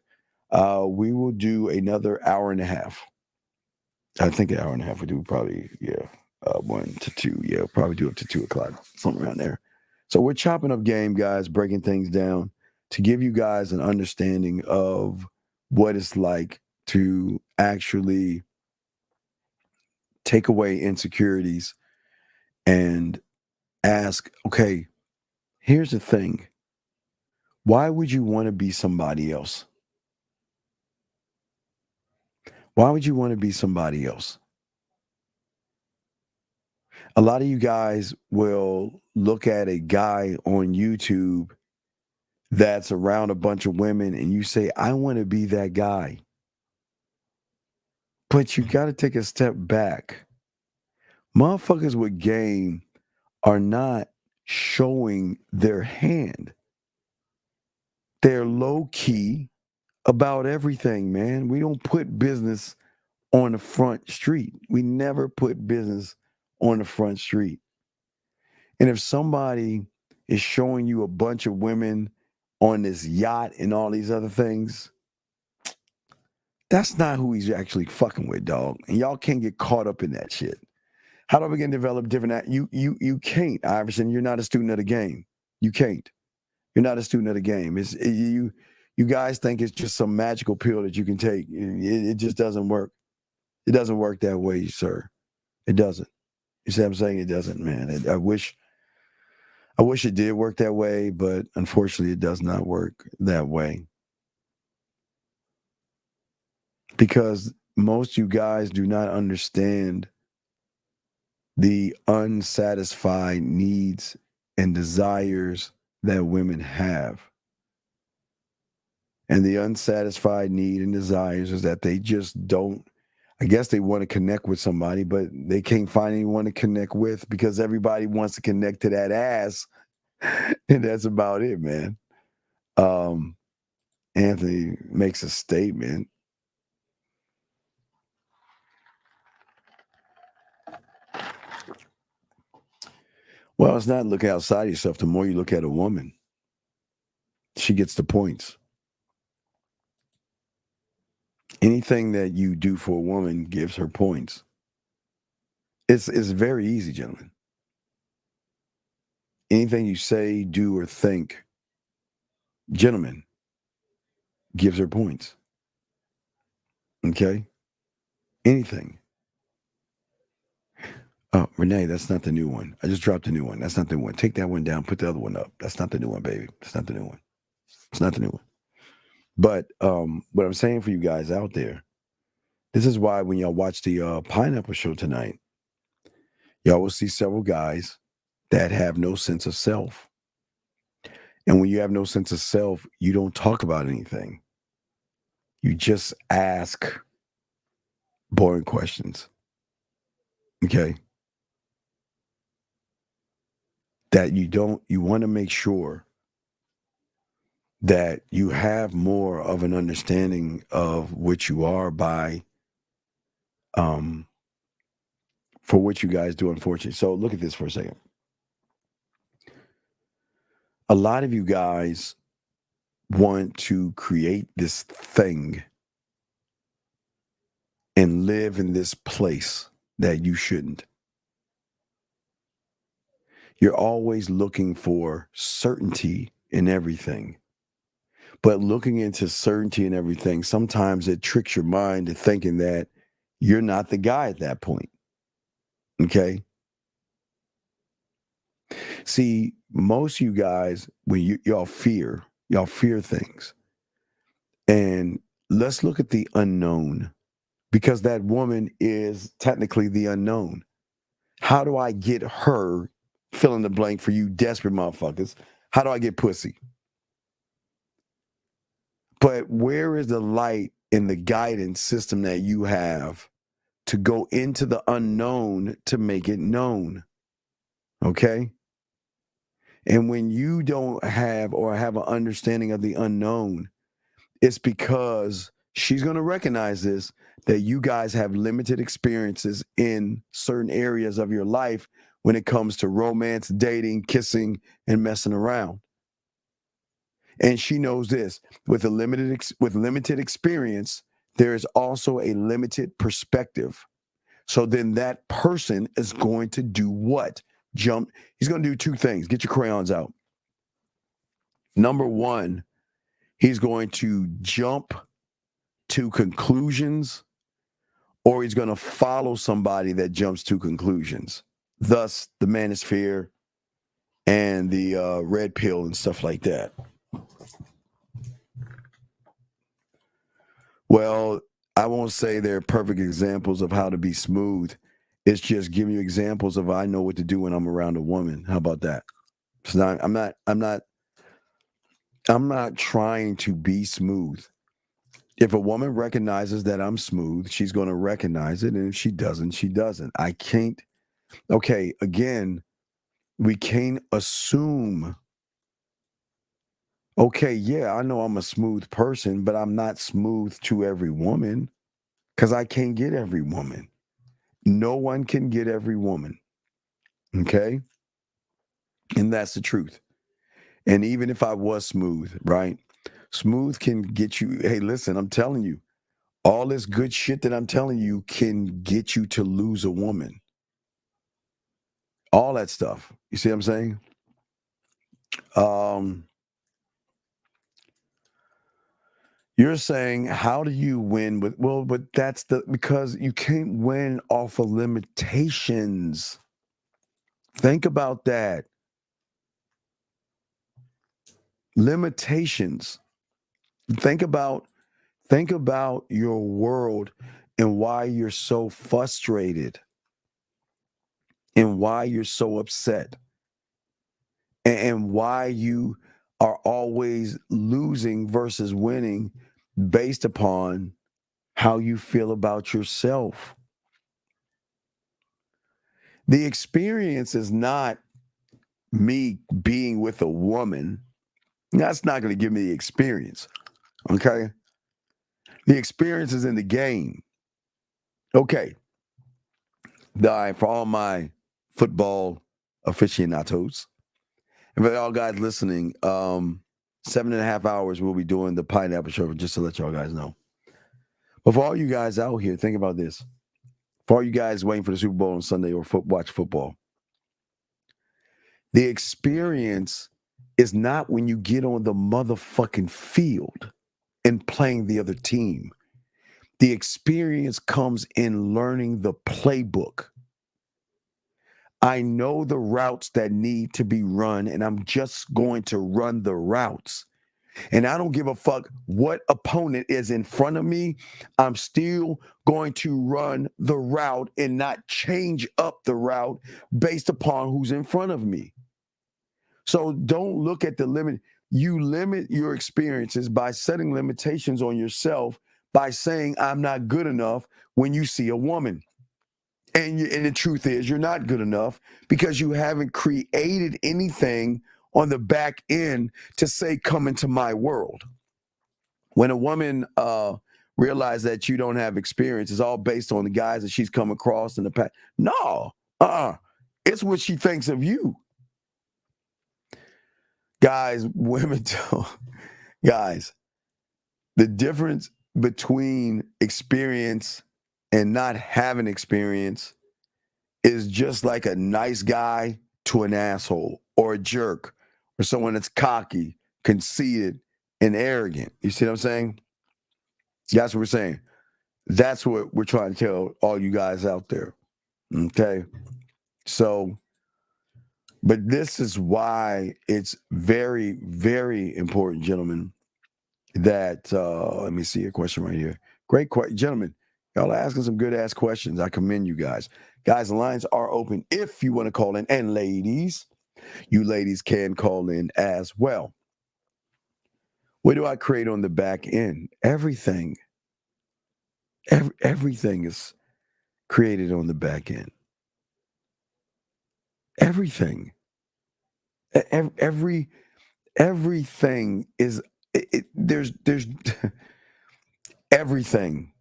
We will do another hour and a half. I think an hour and a half. We do probably 1 to 2. Yeah, probably do up to 2 o'clock, something around there. So we're chopping up game, guys, breaking things down to give you guys an understanding of what it's like to actually take away insecurities and ask, okay, here's the thing. Why would you want to be somebody else? Why would you want to be somebody else? A lot of you guys will look at a guy on YouTube that's around a bunch of women and you say, I want to be that guy. But you got to take a step back. Motherfuckers with game are not showing their hand. They're low key about everything, man. We don't put business on the front street. We never put business on the front street. And if somebody is showing you a bunch of women on this yacht and all these other things, that's not who he's actually fucking with, dog. And y'all can't get caught up in that shit. How do we get develop different? You can't, Iverson. You're not a student of the game. You can't. You're not a student of the game. You guys think it's just some magical pill that you can take. It just doesn't work. It doesn't work that way, sir. It doesn't. You see what I'm saying? It doesn't, man. I wish it did work that way, but unfortunately it does not work that way. Because most you guys do not understand the unsatisfied needs and desires that women have. And the unsatisfied need and desires is that they just don't, I guess they want to connect with somebody, but they can't find anyone to connect with because everybody wants to connect to that ass. And that's about it, man. Anthony makes a statement. Well, it's not look outside yourself. The more you look at a woman, she gets the points. Anything that you do for a woman gives her points. It's very easy, gentlemen. Anything you say, do, or think, gentlemen, gives her points. Okay? Anything. Oh, Renee, that's not the new one. I just dropped the new one. That's not the one. Take that one down. Put the other one up. That's not the new one, baby. That's not the new one. It's not the new one. But what I'm saying for you guys out there, this is why when y'all watch the Pineapple Show tonight, y'all will see several guys that have no sense of self. And when you have no sense of self, you don't talk about anything. You just ask boring questions. Okay? That you want to make sure that you have more of an understanding of what you are by for what you guys do, unfortunately. So look at this for a second. A lot of you guys want to create this thing and live in this place that you shouldn't. You're always looking for certainty in everything. But looking into certainty in everything, sometimes it tricks your mind to thinking that you're not the guy at that point. Okay? See, most of you guys, when y'all fear things. And let's look at the unknown, because that woman is technically the unknown. How do I get her, fill in the blank for you desperate motherfuckers? How do I get pussy? But where is the light in the guidance system that you have to go into the unknown to make it known? Okay? And when you don't have or have an understanding of the unknown, it's because she's going to recognize this, that you guys have limited experiences in certain areas of your life when it comes to romance, dating, kissing, and messing around. And she knows this. With limited experience, there is also a limited perspective. So then that person is going to do what? Jump. He's going to do two things. Get your crayons out. Number one, he's going to jump to conclusions, or he's going to follow somebody that jumps to conclusions. Thus, the manosphere and the red pill and stuff like that. Well, I won't say they're perfect examples of how to be smooth. It's just giving you examples of I know what to do when I'm around a woman. How about that? It's not, I'm not trying to be smooth. If a woman recognizes that I'm smooth, she's going to recognize it. And if she doesn't, she doesn't. I can't. Okay, again, we can't assume. Okay, yeah, I know I'm a smooth person, but I'm not smooth to every woman because I can't get every woman. No one can get every woman. Okay? And that's the truth. And even if I was smooth, right? Smooth can get you. Hey, listen, I'm telling you, all this good shit that I'm telling you can get you to lose a woman. All that stuff. You see what I'm saying? You're saying, how do you win with, well, but that's because you can't win off of limitations. Think about that. Limitations. Think about your world and why you're so frustrated. and why you're so upset and why you are always losing versus winning based upon how you feel about yourself. The experience is not me being with a woman. That's not going to give me the experience. Okay. The experience is in the game. Okay. For all my football aficionados, and for all guys listening, 7.5 hours we'll be doing the pineapple show, just to let y'all guys know. But for all you guys out here, think about this. For all you guys waiting for the Super Bowl on Sunday or watch football, the experience is not when you get on the motherfucking field and playing the other team. The experience comes in learning the playbook. I know the routes that need to be run, and I'm just going to run the routes. And I don't give a fuck what opponent is in front of me. I'm still going to run the route and not change up the route based upon who's in front of me. So don't look at the limit. You limit your experiences by setting limitations on yourself by saying, I'm not good enough when you see a woman. And the truth is, you're not good enough because you haven't created anything on the back end to say, come into my world. When a woman realizes that you don't have experience, it's all based on the guys that she's come across in the past. No, it's what she thinks of you. Guys, women don't. Guys, the difference between experience and not having experience is just like a nice guy to an asshole or a jerk or someone that's cocky, conceited, and arrogant. You see what I'm saying? That's what we're saying. That's what we're trying to tell all you guys out there. Okay? So, but this is why it's very, very important, gentlemen, that, let me see a question right here. Great question. Gentlemen, y'all are asking some good ass questions. I commend you guys. Guys, the lines are open if you want to call in. And ladies, you ladies can call in as well. What do I create on the back end? Everything. Everything is created on the back end. Everything. Everything is there's everything.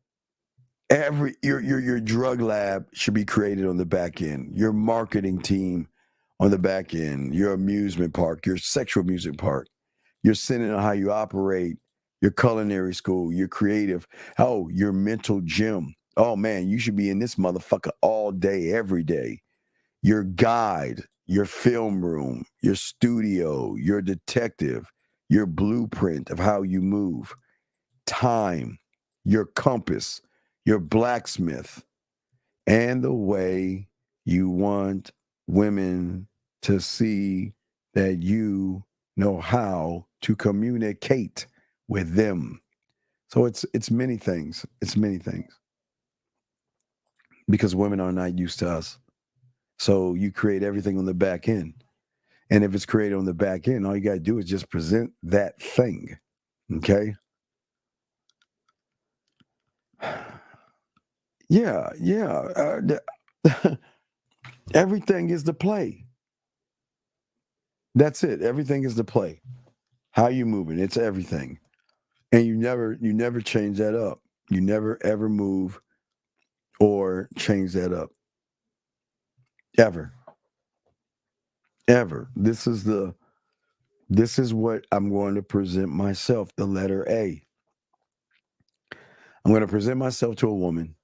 Your drug lab should be created on the back end. Your marketing team on the back end. Your amusement park, your sexual music park, your center on how you operate, your culinary school, your creative. Oh, your mental gym. Oh man, you should be in this motherfucker all day, every day. Your guide, your film room, your studio, your detective, your blueprint of how you move, time, your compass, your blacksmith, and the way you want women to see that you know how to communicate with them. So it's many things. It's many things. Because women are not used to us. So you create everything on the back end. And if it's created on the back end, all you got to do is just present that thing. Okay? Yeah. Everything is the play. That's it. Everything is the play. How you moving? It's everything. And you never change that up. You never ever move or change that up. Ever. This is what I'm going to present myself, the letter A. I'm going to present myself to a woman,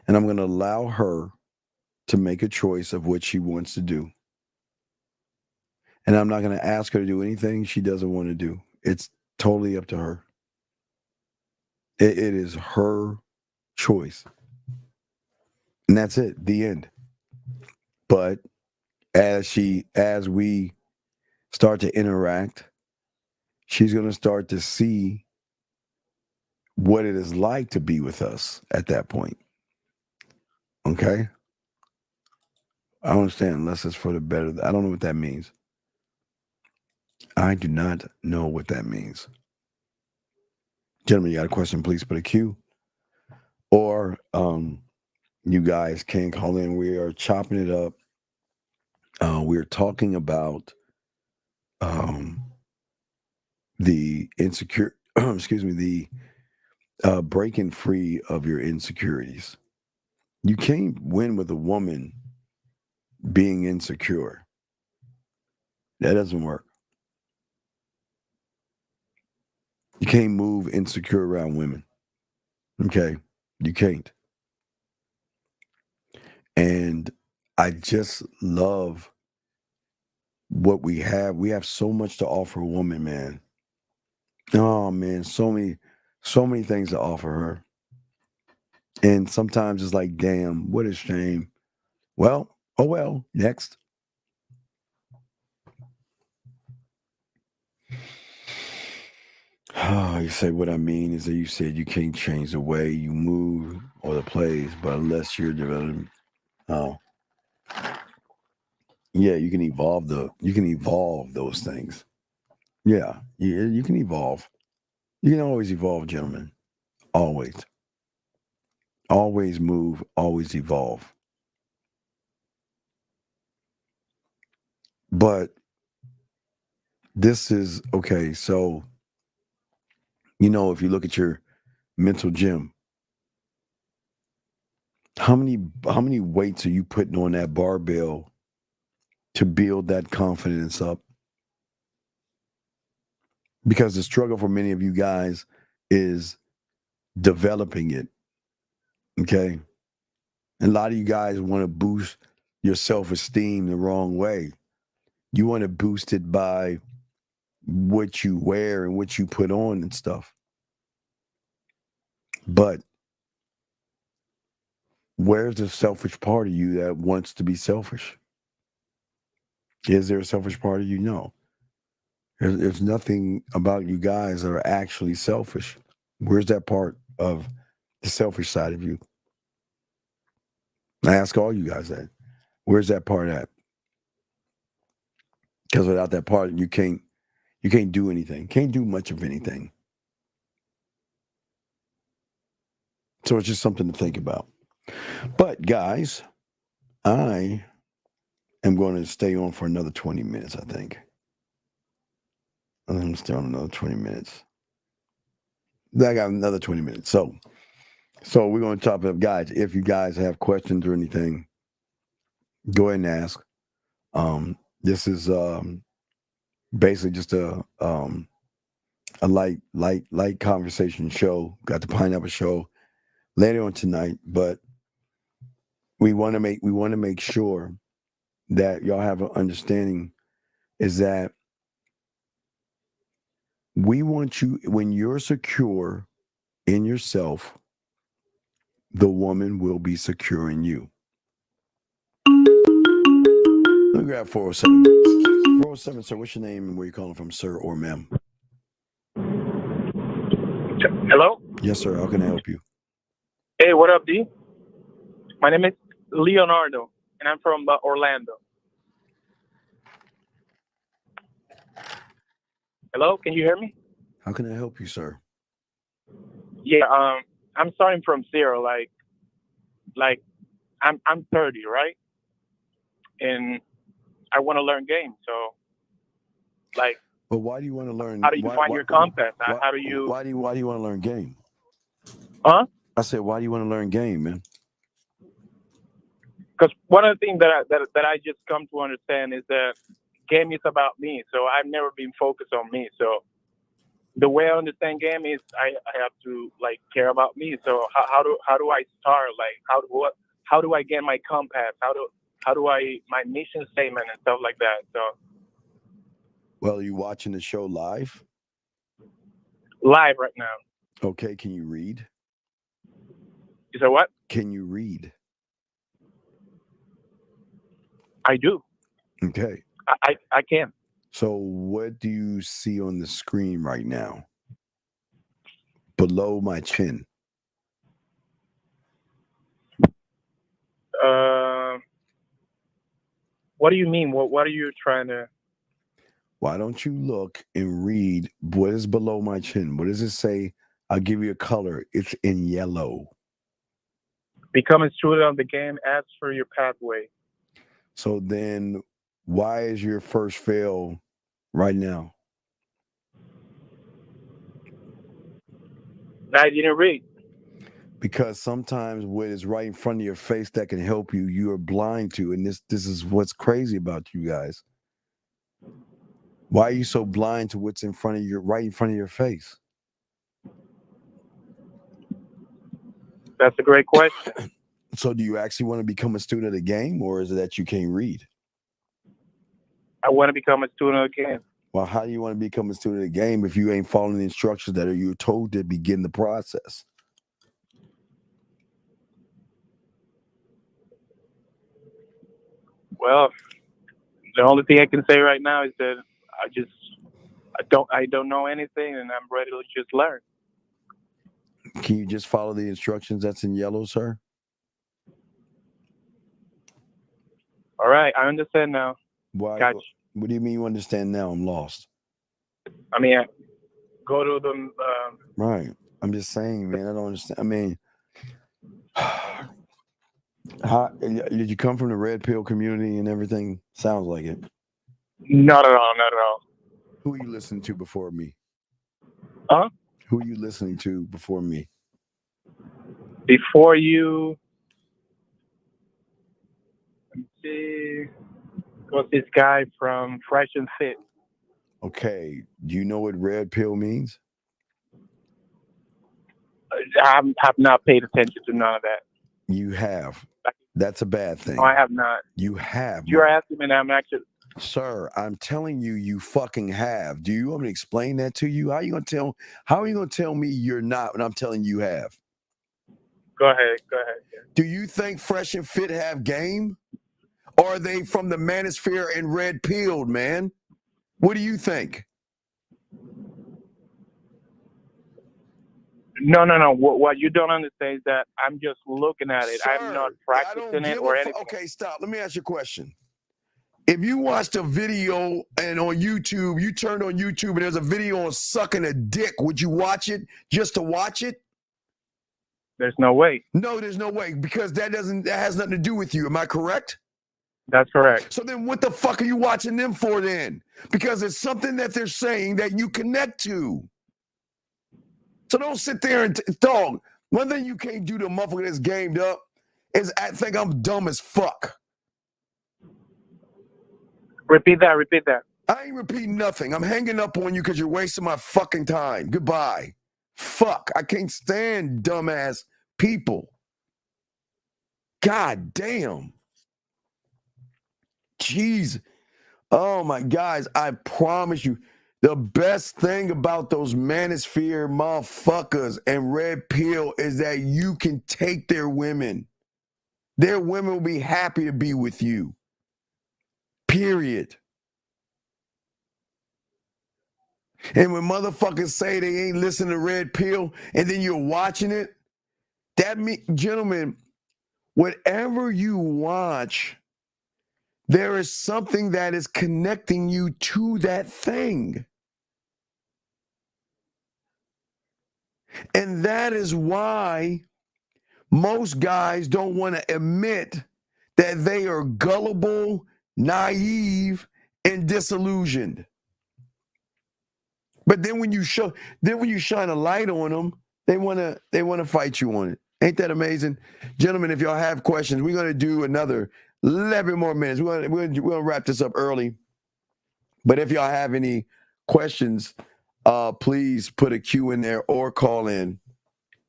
and I'm going to allow her to make a choice of what she wants to do. And I'm not going to ask her to do anything she doesn't want to do. It's totally up to her. It is her choice. And that's it, the end. But as we start to interact, she's going to start to see what it is like to be with us at that point. Okay? I don't understand unless it's for the better. I don't know what that means. I do not know what that means. Gentlemen, you got a question, please put a Q. Or you guys can call in. We are chopping it up. We're talking about the insecure, excuse me, the breaking free of your insecurities. You can't win with a woman being insecure. That doesn't work. You can't move insecure around women. Okay? You can't. And I just love what we have. We have so much to offer a woman, man. Oh man, so many things to offer her. And sometimes it's like, damn, what a shame. Well, oh well, next. Oh, you say what I mean is that you said you can't change the way you move or the plays, but unless you're developing, oh, yeah, you can evolve those things. Yeah, you can evolve. You can always evolve, gentlemen. Always. Always move, always evolve. But this is okay, so if you look at your mental gym, how many weights are you putting on that barbell to build that confidence up? Because the struggle for many of you guys is developing it. Okay. And a lot of you guys want to boost your self-esteem the wrong way. You want to boost it by what you wear and what you put on and stuff. But where's the selfish part of you that wants to be selfish? Is there a selfish part of you? No. There's nothing about you guys that are actually selfish. Where's that part of the selfish side of you? I ask all you guys that. Where's that part at? Because without that part, you can't do anything. Can't do much of anything. So it's just something to think about. But guys, I am going to stay on for another 20 minutes, I think. I'm going to stay on another 20 minutes. I got another 20 minutes. So we're going to chop it up, guys. If you guys have questions or anything, go ahead and ask. This is basically just a light conversation show. Got the Pineapple Show later on tonight, but we want to make sure that y'all have an understanding is that we want you, when you're secure in yourself, the woman will be secure in you. Let me grab 407. 407, sir, what's your name and where you calling from, sir or ma'am? Hello? Yes, sir. How can I help you? Hey, what up, D? My name is Leonardo, and I'm from Orlando. Hello? Can you hear me? How can I help you, sir? Yeah, I'm starting from zero. Like I'm 30, right? And I want to learn games. So, like, but why do you want to learn? How do you find your compass? How do you? Why do you want to learn game? Huh? I said, why do you want to learn game, man? Because one of the things that I just come to understand is that game is about me. So I've never been focused on me. So the way I understand game is I have to care about me. So how do I start? Like how do I get my compass? How do I my mission statement and stuff like that? So. Well, are you watching the show live? Live right now. Okay, can you read? You said what? Can you read? I do. Okay. I can. So what do you see on the screen right now? Below my chin. What do you mean? What are you trying to? Why don't you look and read what is below my chin? What does it say? I'll give you a color. It's in yellow. Become a student of the game. Ask for your pathway. So then why is your first fail right now? I didn't read. Because sometimes what is right in front of your face that can help you, you are blind to. And this is what's crazy about you guys. Why are you so blind to what's right in front of your face? That's a great question. So do you actually want to become a student of the game, or is it that you can't read? I want to become a student of the game. Well, how do you want to become a student of the game if you ain't following the instructions that you're told to begin the process? Well, the only thing I can say right now is that I don't know anything, and I'm ready to just learn. Can you just follow the instructions that's in yellow, sir? All right, I understand now. Why? Gotcha. What do you mean you understand now? I'm lost. I mean, go to the. Right. I'm just saying, man. I don't understand. I mean, how did you come from the red pill community and everything? Sounds like it. Not at all. Not at all. Who are you listening to before me? Huh? Who are you listening to before me? Before you. Let me see. What's this guy from Fresh and Fit? Okay. Do you know what red pill means? I have not paid attention to none of that. You have. That's a bad thing. No, I have not. You have. You're asking me, and I'm actually. Sir, I'm telling you, you fucking have. Do you want me to explain that to you? How are you gonna tell me you're not when I'm telling you have? Go ahead. Go ahead. Yeah. Do you think Fresh and Fit have game? Or are they from the manosphere and red pilled, man? What do you think? No. What you don't understand is that I'm just looking at it. Sir, I'm not practicing it or anything. Okay, stop. Let me ask you a question. If you watched a video and on YouTube, you turned on YouTube and there's a video on sucking a dick, would you watch it just to watch it? There's no way. No, there's no way, because that has nothing to do with you. Am I correct? That's correct. So then what the fuck are you watching them for then? Because it's something that they're saying that you connect to. So don't sit there and dog. One thing you can't do to a motherfucker that's gamed up is think I'm dumb as fuck. Repeat that. I ain't repeating nothing. I'm hanging up on you because you're wasting my fucking time. Goodbye. Fuck. I can't stand dumbass people. God damn. Jeez. Oh my guys, I promise you, the best thing about those manosphere motherfuckers and red pill is that you can take their women. Their women will be happy to be with you. Period. And when motherfuckers say they ain't listening to red pill and then you're watching it, that means, gentlemen, whatever you watch, there is something that is connecting you to that thing. And that is why most guys don't want to admit that they are gullible, naive, and disillusioned. But then when you shine a light on them, they want to fight you on it. Ain't that amazing? Gentlemen, if y'all have questions, we're going to do another 11 more minutes. We're going to wrap this up early. But if y'all have any questions, please put a Q in there or call in.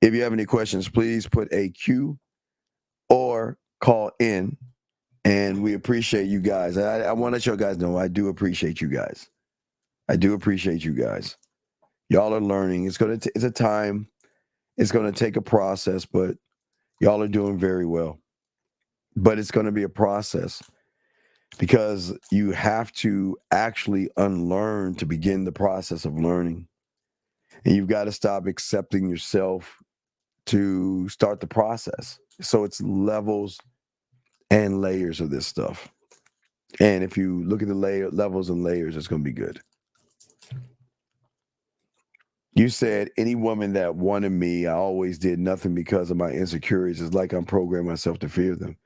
If you have any questions, please put a Q or call in. And we appreciate you guys. I want to let you guys know I do appreciate you guys. I do appreciate you guys. Y'all are learning. It's a time. It's going to take a process, but y'all are doing very well. But it's going to be a process because you have to actually unlearn to begin the process of learning. And you've got to stop accepting yourself to start the process. So it's levels and layers of this stuff. And if you look at the levels and layers, it's going to be good. You said any woman that wanted me, I always did nothing because of my insecurities. It's like I'm programming myself to fear them.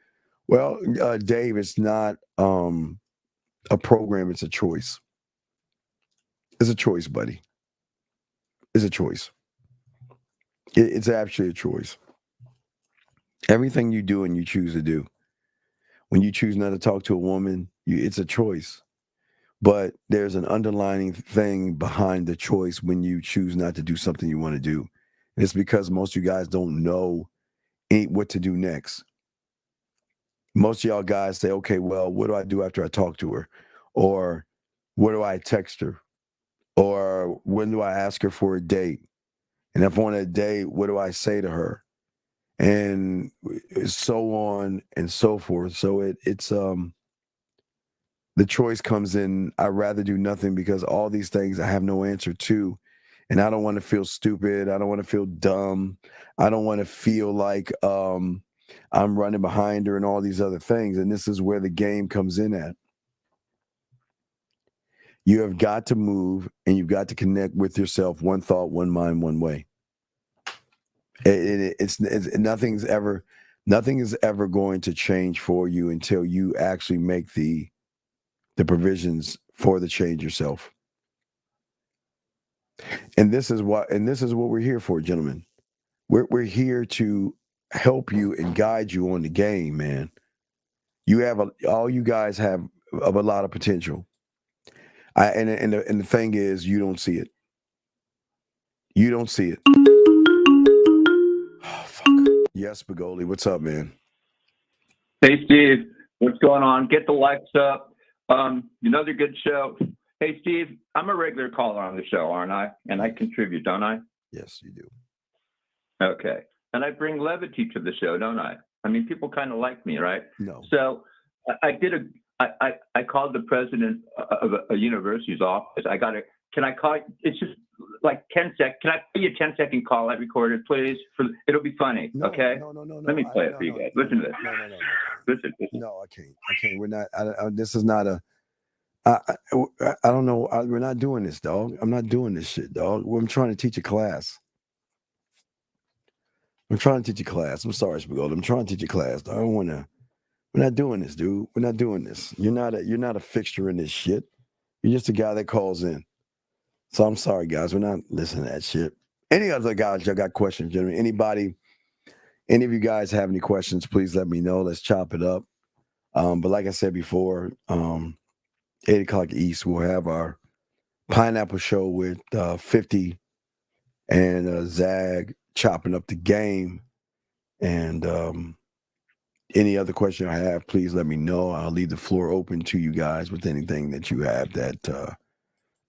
Well, Dave, it's not a program. It's a choice. It's a choice, buddy. It's a choice. It's actually a choice. Everything you do and you choose to do. When you choose not to talk to a woman, it's a choice. But there's an underlying thing behind the choice when you choose not to do something you want to do. And it's because most of you guys don't know what to do next. Most of y'all guys say, okay, well, what do I do after I talk to her? Or what do I text her? Or when do I ask her for a date? And if on a date, what do I say to her? And so on and so forth. So it's the choice comes in. I'd rather do nothing because all these things I have no answer to. And I don't want to feel stupid. I don't want to feel dumb. I don't want to feel like I'm running behind her and all these other things. And this is where the game comes in at. You have got to move and you've got to connect with yourself. One thought, one mind, one way. It's nothing is ever going to change for you until you actually make the provisions for the change yourself. And this is what we're here for, gentlemen. We're here to help you and guide you on the game, man. All you guys have a lot of potential. And the thing is, you don't see it. You don't see it. Oh, fuck. Yes, Bagoli, what's up, man? Hey, Steve, what's going on? Get the likes up. Another good show. Hey, Steve, I'm a regular caller on the show, aren't I? And I contribute, don't I? Yes, you do. Okay. And I bring levity to the show, don't I? I mean, people kind of like me, right? No. So I called the president of a university's office. Can I call? It's just like 10 seconds. Can I put you a 10-second call I recorded, please? It'll be funny, okay? No. Let me play it for you guys. Listen to this. No. Listen. No, I can't. We're not. This is not a. I don't know. We're not doing this, dog. I'm not doing this shit, dog. I'm trying to teach a class. I'm sorry, Spagola. I'm trying to teach a class. I don't want to. We're not doing this, dude. We're not doing this. You're not a fixture in this shit. You're just a guy that calls in. So I'm sorry, guys. We're not listening to that shit. Any other guys, y'all got questions, gentlemen? Any of you guys have any questions, please let me know. Let's chop it up. But like I said before, 8 o'clock East, we'll have our Pineapple Show with 50 and Zag chopping up the game. And any other question I have, please let me know. I'll leave the floor open to you guys with anything that you have that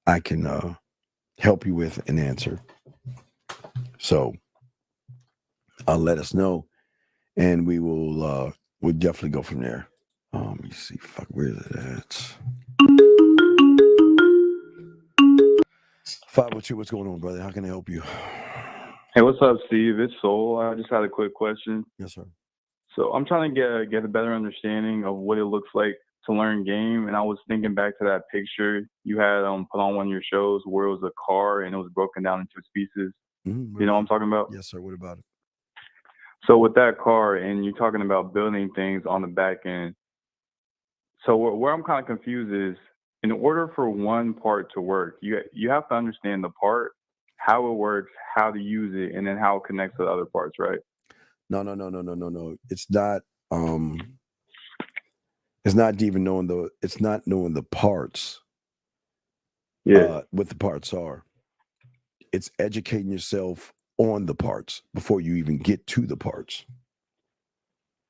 I can help you with and answer. So I'll let us know, and we'll definitely go from there. Let me see. Fuck, where is it at? 502, what's going on, brother? How can I help you? Hey, what's up, Steve? It's Soul. I just had a quick question. Yes, sir. So I'm trying to get a better understanding of what it looks like to learn game, and I was thinking back to that picture you had put on one of your shows where it was a car and it was broken down into its pieces. Mm-hmm. You know what I'm talking about? Yes, sir. What about it? So with that car, and you're talking about building things on the back end. So where I'm kind of confused is, in order for one part to work, you have to understand the part, how it works, how to use it, and then how it connects to the other parts, right? No. It's not. It's not even knowing the parts. Yeah. What the parts are. It's educating yourself on the parts before you even get to the parts.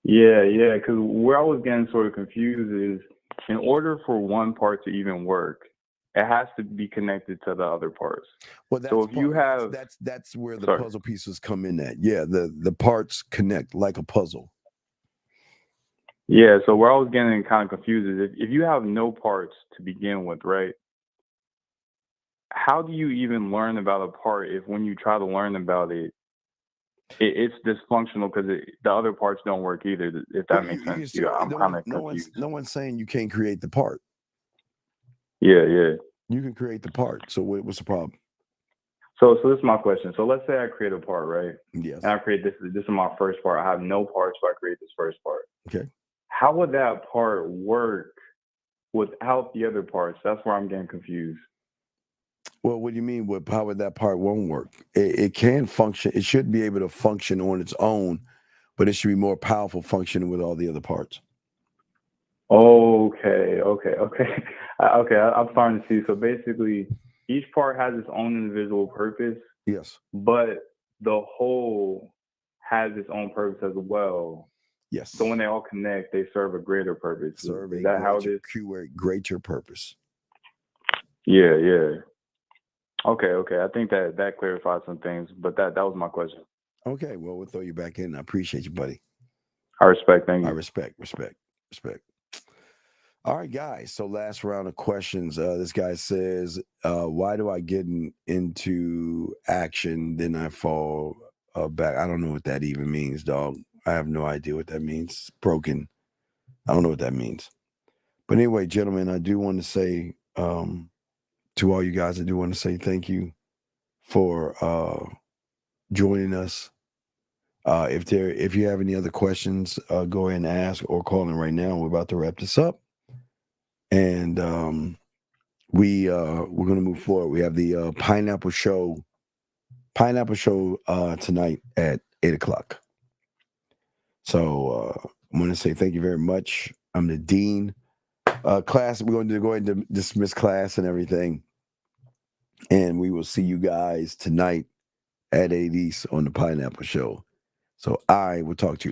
Yeah. Because where I was getting sort of confused is, in order for one part to even work, it has to be connected to the other parts. Well, that's so if you have that's where the puzzle pieces come in at. Yeah, the parts connect like a puzzle. Yeah, so where I was getting kind of confused is, if you have no parts to begin with, right? How do you even learn about a part if when you try to learn about it, it's dysfunctional because the other parts don't work either. If that makes sense to you, I'm kind of confused. No one's saying you can't create the part. Yeah. You can create the part. So what's the problem? So this is my question. So let's say I create a part, right? Yes. And I create this. This is my first part. I have no parts, so I create this first part. Okay. How would that part work without the other parts? That's where I'm getting confused. Well, what do you mean? How would that part won't work? It can function. It should be able to function on its own, but it should be more powerful functioning with all the other parts. Okay. I'm starting to see. So basically, each part has its own individual purpose. Yes. But the whole has its own purpose as well. Yes. So when they all connect, they serve a greater purpose. Is that how it is? Greater purpose. Yeah. Okay. I think that clarifies some things, but that was my question. Okay. Well, we'll throw you back in. I appreciate you, buddy. I respect. Thank you. I respect. All right, guys. So last round of questions. This guy says, why do I get into action, then I fall back? I don't know what that even means, dog. I have no idea what that means. Broken. I don't know what that means. But anyway, gentlemen, I do want to say to all you guys, I do want to say thank you for joining us. If you have any other questions, go ahead and ask or call in right now. We're about to wrap this up. And we're going to move forward. We have the Pineapple Show tonight at 8:00. So I want to say thank you very much. I'm the dean. Class, we're going to go ahead and dismiss class and everything. And we will see you guys tonight at 8 East on the Pineapple Show. So I will talk to you.